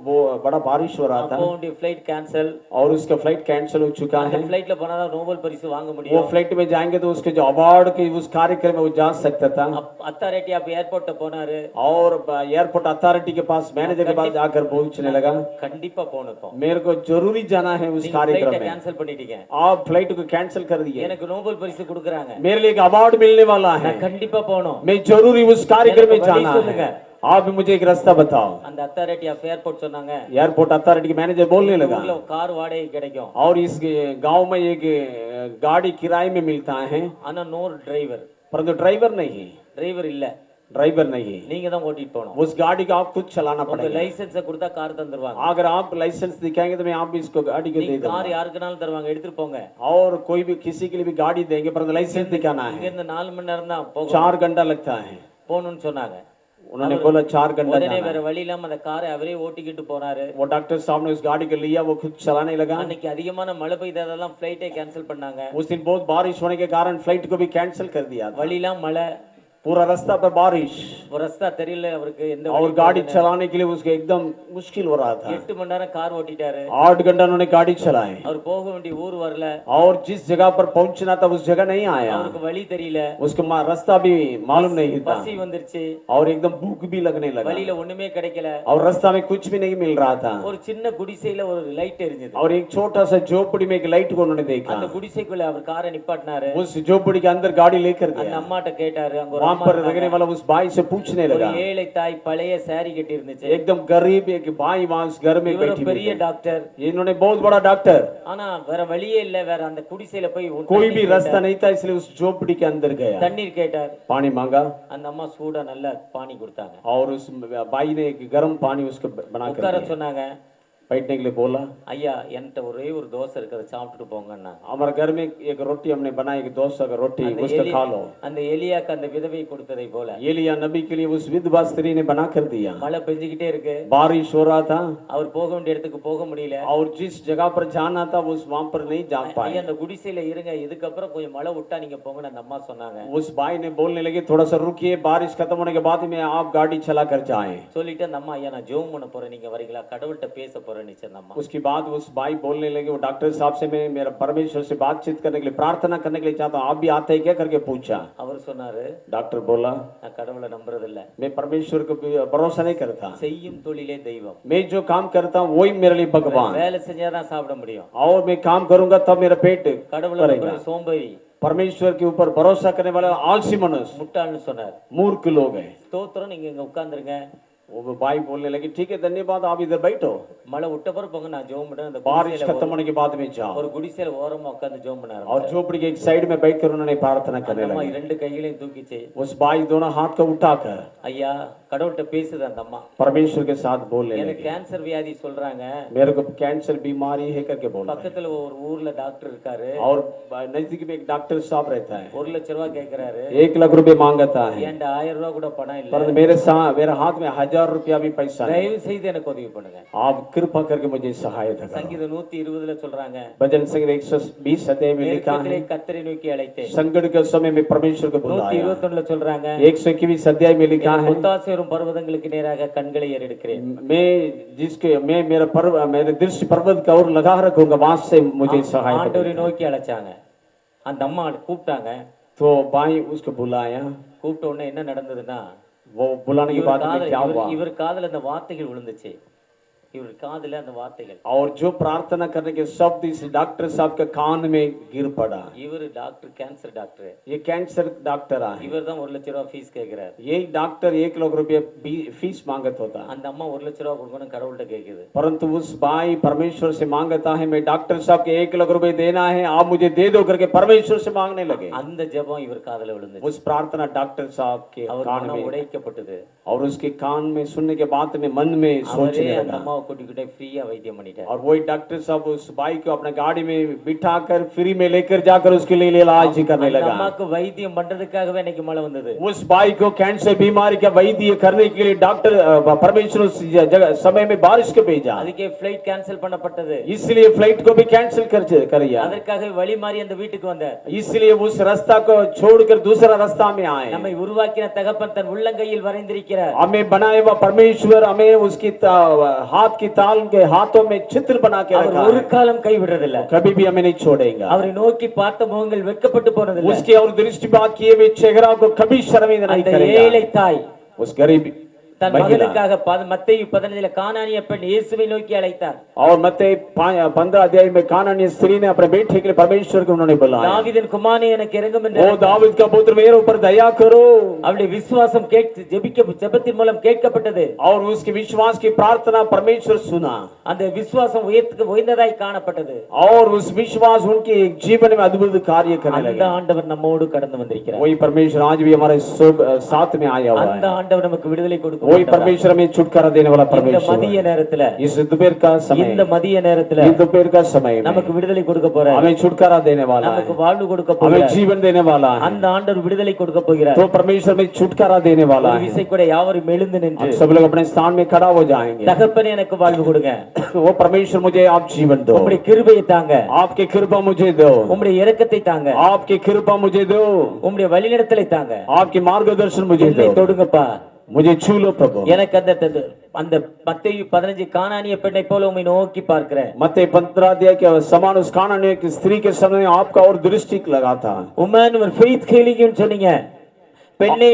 बड़ा बारिश हो रहा था அப்போ உடைய ஃளைட் கேன்சல். और उसका फ्लाइट कैंसिल हो चुका அந்த है. ஃளைட்ல போனா தான் நோபல் பரிசு வாங்க वो முடியும். फ्लाइट में जाएंगे तो उसके जो अवार्ड के उस कार्यक्रम में वो जा सकता था. अथॉरिटी आप एयरपोर्ट போனாரு. और एयरपोर्ट अथॉरिटी के पास मैनेजर के पास जाकर पूछने लगा கண்டிப்பா போணும். मेरे को जरूरी जाना है उस कार्यक्रम में. கேன்சல் பண்ணிட்டீங்க. आप फ्लाइट को कैंसिल कर दिए. எனக்கு நோபல் பரிசு கொடுக்கறாங்க. मेरे लिए एक अवार्ड मिलने वाला है, கண்டிப்பா போணும். मैं जरूरी उस कार्यक्रम में जाना है. आप भी मुझे एक रास्ता बताओ. அந்த अथॉरिटी ऑफ एयरपोर्ट சொன்னாங்க. एयरपोर्ट अथॉरिटी के मैनेजर बोलने लगा ஊர்ல கார் வாடகை கிடைக்கும். और इस गांव में एक गाड़ी किराए में मिलता है, ஆனா நோ டிரைவர். परंतु ड्राइवर नहीं है. டிரைவர் இல்ல. ड्राइवर नहीं है. நீங்க தான் ஓட்டிட்டு போணும். उस गाड़ी को आप खुद चलाना உங்க पड़ेगा. லைசென்ஸ் கொடுத்தா கார் தந்துருவாங்க. अगर आप लाइसेंस दिखाएंगे तो मैं आप भी इसको गाड़ी को दे நீங்க கார் दूंगा. யாருக்குனாலும் தருவாங்க, எடுத்துட்டு போங்க. और कोई भी किसी के लिए भी गाड़ी देंगे, परंतु लाइसेंस दिखाना இங்க है. இருந்து 4 மணி நேரம் தான் போகும். 4 घंटा लगता है. போணும்னு சொன்னாங்க. उन्होंने बोला 4 घंटा உடனே जाना வேற है. வழி இல்லாம அந்த காரை அவரே ஓட்டிக்கிட்டு போனாரு. वो डॉक्टर साहब ने उस गाड़ी को लिया, वो खुद चलाने लगा. அன்னைக்கு அதிகமான மழை பெய்ததெல்லாம் ஃளைட்டை கேன்சல் பண்ணாங்க. उस दिन बहुत बारिश होने के कारण फ्लाइट को भी कैंसिल कर दिया था. வழிலாம் மழை. पूरा रास्ता पर बारिश ஒரு रास्ता தெரியல அவருக்கு எந்த और गाड़ी चलाने के लिए उसको एकदम मुश्किल हो रहा था. 8 மணி நேரம் கார் ஓட்டிட்டாரு. 8 घंटा उन्होंने गाड़ी चलाई அவர் போக வேண்டிய ஊர் வரல. और जिस जगह पर पहुंचना था उस जगह नहीं आया. அவருக்கு வழி தெரியல. उसको रास्ता भी मालूम नहीं था பசி வந்துருச்சு. और एकदम भूख भी लगने लगा வழியில ஒண்ணுமே கிடைக்கல. और रास्ता में कुछ भी नहीं मिल रहा था. ஒரு சின்ன குடிசையில ஒரு லைட் எரிஞ்சது. और एक छोटा सा झोपड़ी में एक लाइट को उन्होंने देखा. அந்த குடிசைக்குள்ள அவர் காரை நிப்பாட்டினாரு. उस झोपड़ी के अंदर गाड़ी लेकर அந்த गया. அம்மாட்ட கேட்டாரு. அங்க ஒரு वहां அம்மா पर रहने वाला उस भाई से पूछने ஒரு लगा. ஏழை தாய் பழைய சாரி கட்டி இருந்துச்சு. एकदम गरीब एक भाई वहां उस घर में இவர் बैठी பெரிய हुई. டாக்டர். इन्होंने बहुत बड़ा डॉक्टर, ஆனா வேற வழியே இல்ல. வேற அந்த குடிசையில போய் कोई भी रास्ता नहीं था, इसलिए उस झोपड़ी के अंदर गया. தண்ணீர் கேட்டார். पानी मांगा அந்த அம்மா சூடா நல்ல பானி கொடுத்தாங்க. और उस भाई ने एक गर्म पानी उसको बना कर உட்கார दिया. சொன்னாங்க. बैठने के लिए बोला। ஐயா என்கிட்ட ஒரே ஒரு தோசை இருக்குது, சாப்பிட்டுட்டு போங்கன்னா. हमारे घर में एक रोटी हमने बनाई कि 200 का रोटी அந்த उसको खा लो। அந்த எலியாக்கு அந்த விதவை கொடுத்ததை போல एलिया नबी के लिए उस विधवा स्त्री ने बना कर दिया। மழை பெஞ்சுக்கிட்டே இருக்கு, बारिश हो रहा था அவர் போக வேண்டிய இடத்துக்கு போக முடியல. और जिस जगह पर जाना था उस वहां पर नहीं जा ஐயா पाए। அந்த குடிசையில இருங்க, இதுக்கப்புறம் கொஞ்சம் மழை விட்டா நீங்க போங்கன்னு அந்த அம்மா சொன்னாங்க. उस भाई ने बोलने लगे थोड़ा सा रुकिए, बारिश खत्म होने के बाद में आप गाड़ी चला कर जाएं। சொல்லிட்டு அந்த அம்மா ஐயா நான் ஜெபம் பண்ண போறேன், நீங்க வரீங்களா, கடவுள்கிட்ட பேச போறேன்னு அந்த அம்மா. उसके बाद उस भाई बोलने लगे वो डॉक्टर साहब से मैं मेरा परमेश्वर से बातचीत करने के लिए प्रार्थना करने के लिए चाहता हूँ, आप भी आते हैं क्या करके पूछा। அவர் சொன்னாரு डॉक्टर बोला நான் கடவுளை நம்புறது இல்ல, मैं परमेश्वर को भरोसा नहीं करता, செய்யும் தொழிலே தெய்வம், मैं जो काम करता हूँ वही मेरे लिए भगवान, வேலை செஞ்சாதான் சாப்பிட முடியும், और मैं काम करूंगा तब मेरा पेट கடவுளை भरेगा। நம்புறது சோம்பேறி परमेश्वर के ऊपर भरोसा करने वाले आलसी मनुष्य முட்டாள்னு சொன்னார். मूर्ख लोग हैं। ஸ்தோத்திரம், நீங்க இங்க உட்கார்ந்துருங்க, वो भाई बोलने लगे ठीक है धन्यवाद, आप इधर बैठो, மழை விட்ட பிறகு போங்க, நான் ஜெபம் பண்றேன். அந்த बारिश குடிசையில खत्म होने के बाद में जाओ। ஒரு குடிசையில ஓரமா உட்கார்ந்து ஜெபம் பண்ணாரு. और झोपड़ी के एक साइड में बैठकर उन्होंने प्रार्थना करने அந்த அம்மா लगे। ரெண்டு கைகளையும் தூக்கிச்சு, उस भाई दोनों हाथ को उठाकर ஐயா கடவுள்கிட்ட பேசுது அந்த அம்மா. परमेश्वर के साथ बोलने எனக்கு लगे, கேன்சர் வியாதி சொல்றாங்க, मेरे को कैंसर बीमारी है करके बोला। பக்கத்துல ஒரு ஊர்ல டாக்டர் இருக்காரு, और नजदीक में एक डॉक्टर साहब रहता है, 1 லட்சம் ரூபாய் கேக்குறாரு. 1 लाख रुपए मांगता है, என்கிட்ட 1000 ரூபாய் கூட பணம் இல்ல, पर मेरे हाथ में 1000 रुपया भी पैसा है, தயவு செய்து எனக்கு உதவி பண்ணுங்க. आप कृपा करके मुझे सहायता करो। சங்கீதம் 120ல சொல்றாங்க, भजन संगीत 120 अध्याय में लिखा நெருக்கத்திலே है, கர்த்தரை நோக்கி அழைத்தேன். संकट के समय में परमेश्वर को बुलाया। 121ல சொல்றாங்க, 121 अध्याय में लिखा है, ஒத்தாசை வரும் பர்வதங்களுக்கு நேராக கண்களை ஏறெடுக்கிறேன். मेरे दृष्टि पर्वत का ओर लगा रखूंगा, वहां से मुझे सहायता ஆண்டவரை करो। நோக்கி அழைச்சாங்க. அந்த அம்மா கூப்பிட்டாங்க, तो भाई उसको बुलाया, கூப்பிட்ட உடனே என்ன நடந்ததுன்னா, वो बुलाने के बाद में क्या हुआ, இவர் காதுல அந்த வார்த்தைகள் விழுந்துச்சு, இவர் காதுல அந்த வார்த்தைகள். और जो प्रार्थना करने के शब्द इस डॉक्टर साहब के कान में गिर पड़ा। இவர் டாக்டர், கேன்சர் டாக்டர், ये कैंसर डॉक्टर है, இவர் தான் 1 லட்சம் ரூபாய் ஃபீஸ் கேக்குறாரு. ये डॉक्टर 1 लाख रुपया फीस मांगत होता, அந்த அம்மா 1 லட்சம் ரூபாய் கொடுக்கணும் கடவுள்கிட்ட கேக்குது. परंतु उस भाई परमेश्वर से मांगता है मैं डॉक्टर साहब के 1 लाख रुपए देना है, आप मुझे दे दो करके परमेश्वर से मांगने लगे। அந்த ஜெபம் இவர் காதுல விழுந்துச்சு. उस प्रार्थना डॉक्टर साहब के அவர் कान மனம் में, உடைக்கப்பட்டது. और उसके कान में सुनने के बाद में मन में அவரே सोचने அந்த लगा, அம்மாவை கூட்டிக்கிட்டே ஃப்ரீயா வைத்தியம் பண்ணிட்டார். और वही डॉक्टर साहब उस भाई को अपने गाड़ी में बिठाकर फ्री में लेकर जाकर उसके लिए इलाज करने அந்த लगा। அம்மாக்கு வைத்தியம் பண்றதுக்காகவே இன்னைக்கு மழை வந்தது. उस भाई को कैंसर बीमारी का वैद्य करने के लिए डॉक्टर परमेश्वर उस जगह समय में बारिश को भेजा, அதுக்கே ஃளைட் கேன்சல் பண்ணப்பட்டது. इसलिए फ्लाइट को भी कैंसिल कर दिया, அதற்காக வழி மாறி அந்த வீட்டுக்கு வந்தார். इसलिए उस रास्ता को छोड़कर दूसरा रास्ता में आए। நம்மை உருவாக்கின தகப்பன் தன் உள்ளங்கையில் வரைந்திருக்கிறார். हमें बनाए हुआ परमेश्वर हमें उसकी हाथ की ताल के हाथों में चित्र बना के அவர் रखा ஒரு है, காலம் கைவிடுறதில்ல. कभी भी हमें नहीं छोड़ेगा। அவரை நோக்கி பார்த்த முகங்கள் வெட்கப்பட்டு போனதில்லை. उसके और दृष्टिपात किए हुए चेहरा को कभी शर्मिंदा नहीं அந்த करेगा। ஏழை தாய் उस गरीब தன் महिला மகனுக்காக மத்தேயு 15ல கானானிய பெண் இயேசுவை நோக்கி அழைத்தார். और मत्ती 15 अध्याय में कानानी स्त्री ने अपने बेटे के लिए परमेश्वर को उन्होंने बुलाया, தாவீதின் குமாரனே எனக்கு இரங்கும் என்று ओ दाऊद का पुत्र मेरे ऊपर दया करो। அவளுடைய விசுவாசம் ஜெபத்தின் மூலம் கேட்கப்பட்டது. और उसके विश्वास की प्रार्थना परमेश्वर सुना, அந்த விசுவாசம் உயர்ந்ததாய் காணப்பட்டது. और उस विश्वास उनके जीवन में अद्भुत कार्य करने அந்த लगा। ஆண்டவர் நம்மோடு கடந்து வந்திருக்கிறார். वही परमेश्वर आज भी हमारे साथ में आया हुआ அந்த है। ஆண்டவர் நமக்கு விடுதலை கொடுக்க वही परमेश्वर हमें छुटकारा देने वाला இந்த परमेश्वर மதிய நேரத்துல इस दोपहर का समय, இந்த மதிய நேரத்துல इस दोपहर का समय में நமக்கு விடுதலை கொடுக்க போறார். हमें छुटकारा देने वाला நமக்கு है, வாழ்வு கொடுக்க हमें போகிறார். जीवन देने वाला है। அந்த ஆண்டவர் விடுதலை கொடுக்க போகிறார். तो परमेश्वर में छुटकारा देने वाला ஒரு है। விசை கூட யாவரும் எழுந்து நின்று हम सब लोग अपने स्थान में खड़ा हो जाएंगे। தகப்பனே எனக்கு வாழ்வு கொடுங்க, वो परमेश्वर मुझे आप जीवन दो, உம்முடைய கிருபையை தாங்க, आपके कृपा मुझे दो, உம்முடைய இரக்கத்தை தாங்க, आपकी कृपा मुझे दो, உம்முடைய வழிநடத்தலை தாங்க. आपकी मार्गदर्शन मुझे என்னை दो, தொடுங்கப்பா. मुझे छू लो प्रभु। எனக்கு அந்த மத்தேயு 15 கானானிய பெண்ணை போல உம்மை நோக்கி பார்க்கிறேன். मत्ती 15 अध्याय के समान उस कानानी की स्त्री के समय आपका और दृष्टि लगा था। உமன் ஒரு ஃபெய்த் ஹீலிங்னு சொன்னீங்க, பெண்ணை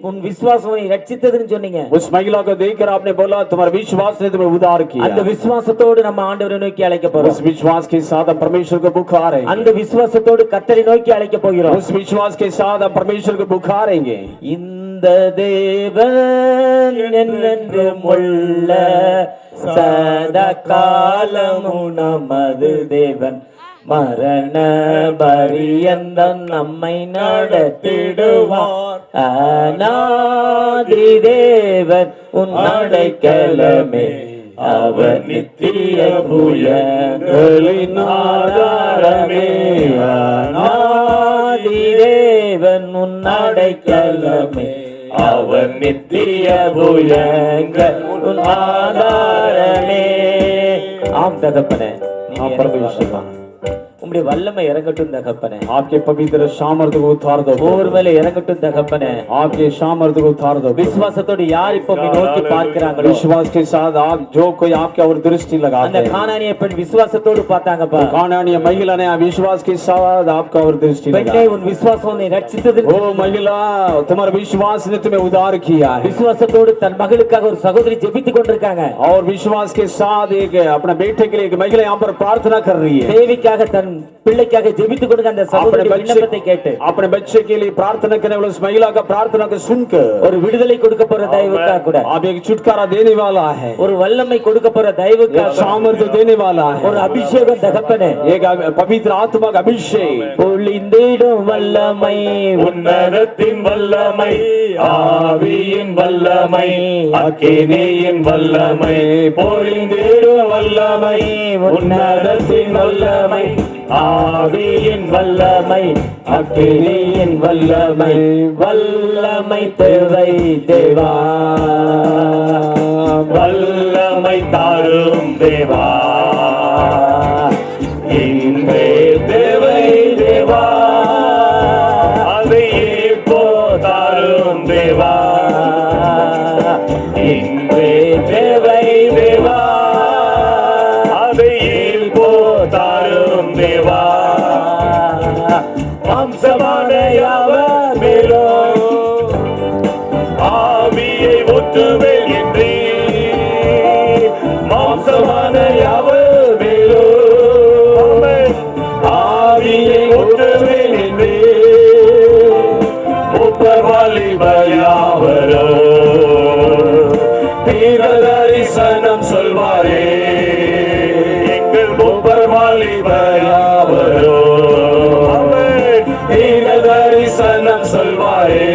உன் விசுவாசம் உன்னை ரட்சித்ததுன்னு சொன்னீங்க. उस महिला को देखकर आपने बोला तुम्हारा विश्वास ने तुम्हें उद्धार किया। அந்த விசுவாசத்தோடு நம்ம ஆண்டவரை நோக்கி அழைக்க போறோம். उस विश्वास के साथ हम परमेश्वर को पुकारेंगे, அந்த விசுவாசத்தோடு கர்த்தரை நோக்கி அழைக்க போகிறோம். उस विश्वास के साथ हम परमेश्वर को पुकारेंगे। இந்த தேவன் என்றென்றும் உள்ள சதா காலமும் நமது தேவன், மரண பரியந்தம் நம்மை நடத்திடுவார். அநாதி தேவன் உன் அடைக்கலமே, அவர் நித்திய புயங்களின் ஆதாரமே அநாதி தேவன் உன் அடைக்கலமே அவர் நித்திய புயங்கள் உன் ஆதாரமே. ஆம் தகப்பனே, हाँ परमेश्वर உம்முடைய வல்லமை இறங்கட்டும் தகப்பனே. आपके पवित्र सामर्थ को उतार दो ஒவ்வொரு மேல இறங்கட்டும் தகப்பனே. आपके सामर्थ को उतार दो விசுவாசத்தோடு யார் இப்ப உம்மை நோக்கி பார்க்கிறாங்களோ विश्वास के साथ आप जो कोई आपके और दृष्टि लगाते அந்த हैं கானானிய பெண் விசுவாசத்தோடு பார்த்தாங்கப்பா. कानानी महिला ने विश्वास के साथ आपका और दृष्टि பெண்ணே, लगाया உன் விசுவாசம் உன்னை ரட்சித்தது. ओ महिला तुम्हारा विश्वास ने तुम्हें उद्धार किया है விசுவாசத்தோடு தன் மகளுக்காக ஒரு சகோதரி ஜெபித்துக் கொண்டிருக்காங்க. और विश्वास के साथ एक अपने बेटे के लिए एक महिला यहाँ पर प्रार्थना कर रही है தேவிக்காக தன் பிள்ளைக்காக ஜெபித்துக் கொண்டிருக்க அந்த சகோதரி விண்ணப்பத்தை கேட்டு अपने बच्चे के लिए प्रार्थना करने वाले उस महिला का प्रार्थना को सुनकर ஒரு விடுதலை கொடுக்க போற தயவுக்காக கூட आप एक छुटकारा देने वाला है ஒரு வல்லமை கொடுக்க போற தயவுக்காக सामर्थ्य देने वाला ஒரு है அபிஷேகம் தகப்பனே. एक पवित्र आत्मा का अभिषेक பொழிந்திடும் வல்லமை உன்னதத்தின் வல்லமை ஆவியின் வல்லமை அக்கினியின் வல்லமை பொழிந்திடும் வல்லமை உன்னதத்தின் வல்லமை ஆவியின் வல்லமை அக்கினியின் வல்லமை வல்லமை தேவை தேவா வல்லமை தாரும் தேவா இன்றே தேவை தேவா அதை இப்போ தாரும் தேவா இன்றே தேவை தேவா அதை இப்போ தாரும் தேவா வம்சமான யாவர் மேலும் ஆவியை ஒட்டுவேன் என்றே மாம்சமான யாவர் மேலும் ஆவியை ஒட்டுவேன் என்றே முப்பவாலிபர் யாவரோ தீர தரிசனம் சொல்வாரே எங்கள் முப்பவாலிபர் யாவரோ தீர தரிசனம் சொல்வாரே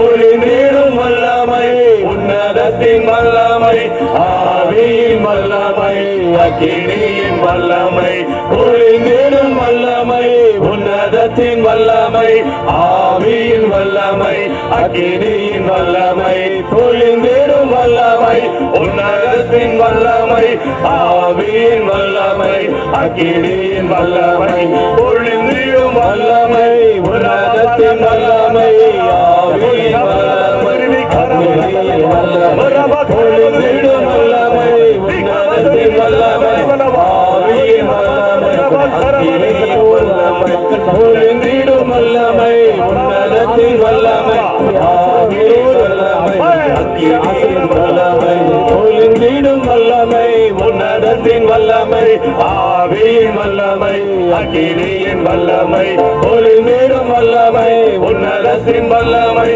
ஒளிநீடும் வல்லமை உன்னதத்தின் வல்லமை ஆவியின் வல்லமை அக்கினியின் வல்லமை ஒளிநீடும் வல்லமை உன்னதத்தின் வல்லமை ஆவியின் வல்லமை அக்கினியின் வல்லமை ஒளிநீடும் வல்லமை உன்னதத்தின் வல்லமை ஆவியின் வல்லமை அக்கினியின் வல்லமை ஒளிநீடும் வல்லமை உன்னதத்தின் வல்லமை ஆவியின் வல்லமை அக்கினியின் வல்லமை ஒளிநீடும் வல்லமை உன்னதத்தின் வல்லமை ஆவியின் வல்லமை அக்கினியின் வல்லமை ஒளிநீடும் வல்லமை உன்னதத்தின் வல்லமை ஆவியின் வல்லமை அக்கினியின் வல்லமை ஒளிநீடும் வல்லமை உன்னதத்தின் வல்லமை ஆவியின் வல்லமை அக்கினியின் வல்லமை ஒளிநீடும் வல்லமை உன்னதத்தின் வல்லமை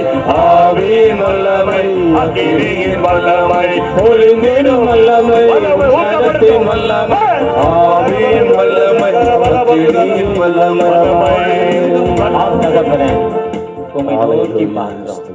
ஆவியின் வல்லமை அக்கினியின் வல்லமை ஒளிநீடும் வல்லமை உன்னதத்தின் வல்லமை ஆவியின் வல்லமை அக்கினியின் வல்லமை ஆம் தகப்பனே, உம்மை நோக்கி பார்க்கிறோம்.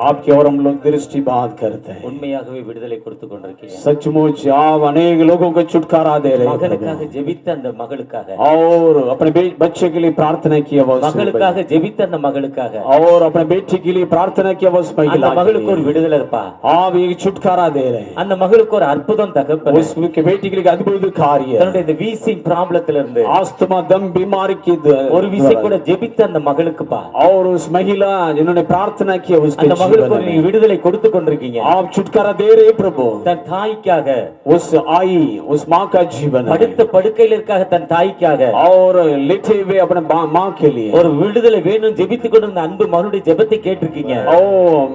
आपकी ओर हम लोग दृष्टि बात करते हैं உண்மையாகவே விடுதலை கொடுத்து கொண்டிருக்கீங்க. सचमुच आप अनेक लोगों को छुटकारा दे रहे हैं மகனுக்காக ஜெபித்த அந்த மகளுக்காக, और अपने बच्चे के लिए प्रार्थना किया वो மகளுக்காக ஜெபித்த அந்த மகளுக்காக, और अपने बेटी के लिए प्रार्थना किया वो उस அந்த महिला के மகளுக்கு ஒரு लिए। விடுதலை இருப்பா. आप एक छुटकारा दे रहे हैं அந்த மகளுக்கு ஒரு அற்புதம் தகப்பனே. उसके बेटी के लिए अद्भुत कार्य தன்னுடைய இந்த வீசிங் ப்ராப்ளத்துல இருந்து आस्थमा दम बीमारी की ஒரு விசை கூட ஜெபித்த அந்த மகளுக்குப்பா, और उस महिला जिन्होंने प्रार्थना किया उसके அந்த மகளுக்கு जीवन நீங்க में விடுதலை கொடுத்து கொண்டிருக்கீங்க. आप छुटकारा दे रहे हैं प्रभु தன் தாய்க்காக, उस आई उस माँ का जीवन है। படுத்த படுக்கையில் இருக்காக தன் தாய்க்காக और लेटे हुए अपने माँ के लिए ஒரு விடுதலை வேணும் ஜெபித்து கொண்டிருந்த அன்பு மகளுடைய ஜெபத்தை கேட்டிருக்கீங்க. ओ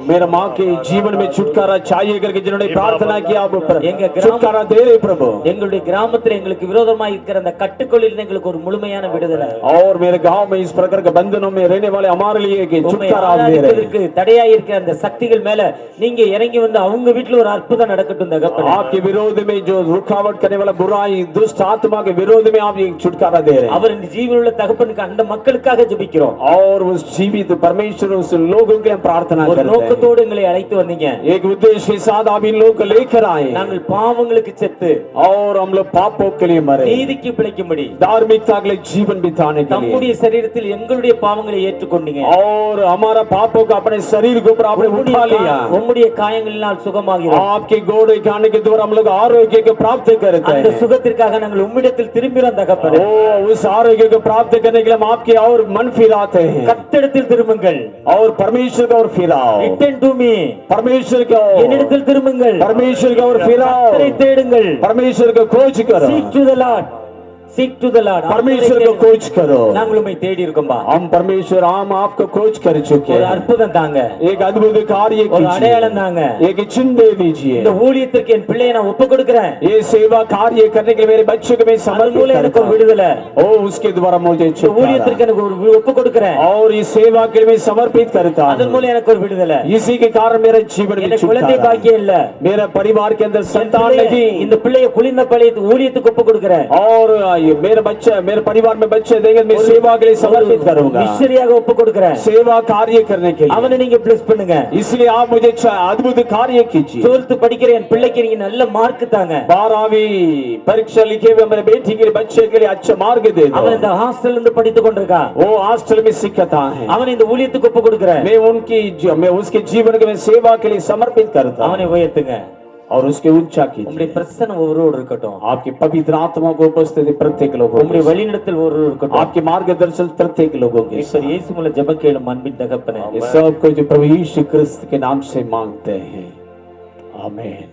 मेरा माँ के जीवन में छुटकारा चाहिए करके जिन्होंने प्रार्थना किया आप छुटकारा दे रहे प्रभु எங்களுடைய கிராமத்துல எங்களுக்கு விரோதமாக இருக்கிற அந்த கட்டுக்குள்ளில் எங்களுக்கு ஒரு முழுமையான விடுதலை, और मेरे गांव में इस प्रकार के बंधनों में रहने वाले हमारे लिए कि छुटकारा आप दे रहे हैं தடையாய் இருக்கிற அந்த அந்த சக்திகள் மேல நீங்க இறங்கி வந்து அவங்க வீட்டுல ஒரு அற்புதம் நடக்கட்டும் தகப்பனே. आपके विरोध में जो रुकावट करने वाला बुराई दुष्ट आत्मा के विरोध में आप ये छुटकारा दे रहे हैं அவர் இந்த ஜீவனுள்ள தகப்பனுக்கு அந்த மக்களுக்காக ஜெபிக்கிறோம். और उस जीवित परमेश्वर उस लोगों के हम प्रार्थना ஒரு करते हैं நோக்கத்தோடு எங்களை அழைத்து வந்தீங்க. एक उद्देश्य के साथ आप इन लोगों को लेकर आए நாங்கள் பாவங்களுக்கு செத்து और हम लोग पापों के लिए मरे நீதிக்கு பிழைக்கும்படி धार्मिकता के लिए जीवन बिताने के लिए நம்முடைய சரீரத்தில் எங்களுடைய பாவங்களை ஏற்றுக்கொண்டீங்க. और हमारा पापों को अपने शरीर के ऊपर आपने उठा लिया உம்முடைய காயங்களினால் சுகமாகிறோம். आपके गोड़े खाने के द्वारा हम लोग आरोग्य को प्राप्त करते அந்த हैं சுகத்திற்காக நாங்கள் உம்மிடத்தில் திரும்பிறோம் தகப்பனே. ओ उस आरोग्य को प्राप्त करने के लिए हम आपके और मन फिराते हैं கர்த்தரிடத்தில் திரும்புங்கள். और परमेश्वर की ओर फिराओ Return to me. परमेश्वर की ओर என்னிடத்தில் திரும்புங்கள். परमेश्वर की ओर फिराओ கர்த்தரை தேடுங்கள். परमेश्वर को खोज करो Seek to the Lord. Seek to the Lord. परमेश्वर को खोज करो நாங்கள் உம்மை தேடி இருக்கோம்பா. हम परमेश्वर हम आपको खोज कर चुके ஒரு हैं அற்புதம் தாங்க. एक अद्भुत कार्य ஒரு அடையாளம் தாங்க. कीजिए एक चिन्ह दे दीजिए இந்த ஊழியத்திற்கு என் பிள்ளையை நான் ஒப்பு கொடுக்கிறேன். ये सेवा कार्य करने के लिए मेरे बच्चे को मैं அதன் समर्पित மூலம் எனக்கு करता ஒரு हूं விடுதலை. ओ उसके द्वारा मुझे இந்த छुटकारा ஊழியத்திற்கு எனக்கு ஒரு ஒப்பு கொடுக்கிறேன். और इस सेवा के लिए मैं समर्पित करता அதன் हूं மூலம் எனக்கு ஒரு விடுதலை. इसी के कारण मेरे जीवन में எனக்கு குழந்தை छुटकारा பாக்கியம் இல்ல. मेरा परिवार के अंदर என் संतान பிள்ளையை- नहीं இந்த பிள்ளையை குளிர்ந்த பழைய ஊழியத்துக்கு ஒப்பு கொடுக்கிறேன். और ये मेरे बच्चे मेरे परिवार में बच्चे देंगे मैं सेवा के लिए समर्पित करूंगा மிஷனரியாக ஒப்பு கொடுக்கிறேன். सेवा कार्य करने के लिए அவனை நீங்க பிளஸ் பண்ணுங்க. इसलिए आप मुझे अद्भुत कार्य कीजिए 12th படிக்கிற என் பிள்ளைக்கு நீங்க நல்ல மார்க் தாங்க. 12वीं परीक्षा लिखे हुए मेरे बेटी के लिए बच्चे के लिए अच्छा मार्ग दे दो அவன் இந்த ஹாஸ்டல்ல இருந்து படித்துக் கொண்டிருக்கான். वो हॉस्टल में सिखाता है அவன் இந்த ஊழியத்துக்கு ஒப்பு கொடுக்கிறேன். मैं उसके जीवन के मैं सेवा के लिए समर्पित करता हूं அவனை உயர்த்துங்க. और उसके ऊंचा कीजिए உம்முடைய பிரசன்னம் ஒவ்வொருவரோடு இருக்கட்டும். आपकी पवित्र आत्मा को उपस्थिति प्रत्येक लोगों உம்முடைய में வழிநடத்தல் ஒவ்வொருவரோடு இருக்கட்டும். आपके मार्गदर्शन प्रत्येक लोगों के ஈஸ்வர் இயேசு மூலம் ஜெபம் கேளும் அன்பின் தகப்பனே. ये सब कुछ प्रभु यीशु क्रिस्त के नाम से मांगते हैं आमीन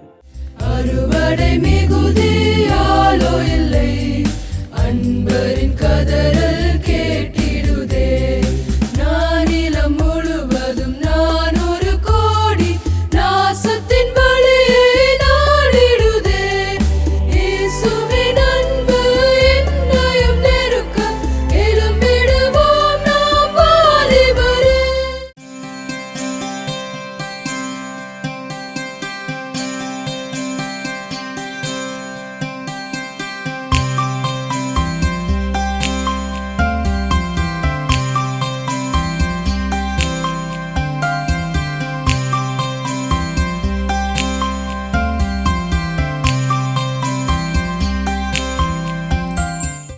அறுவடை மிகுதியாலோ இல்லை அன்பரின் கதறல் கேட்டு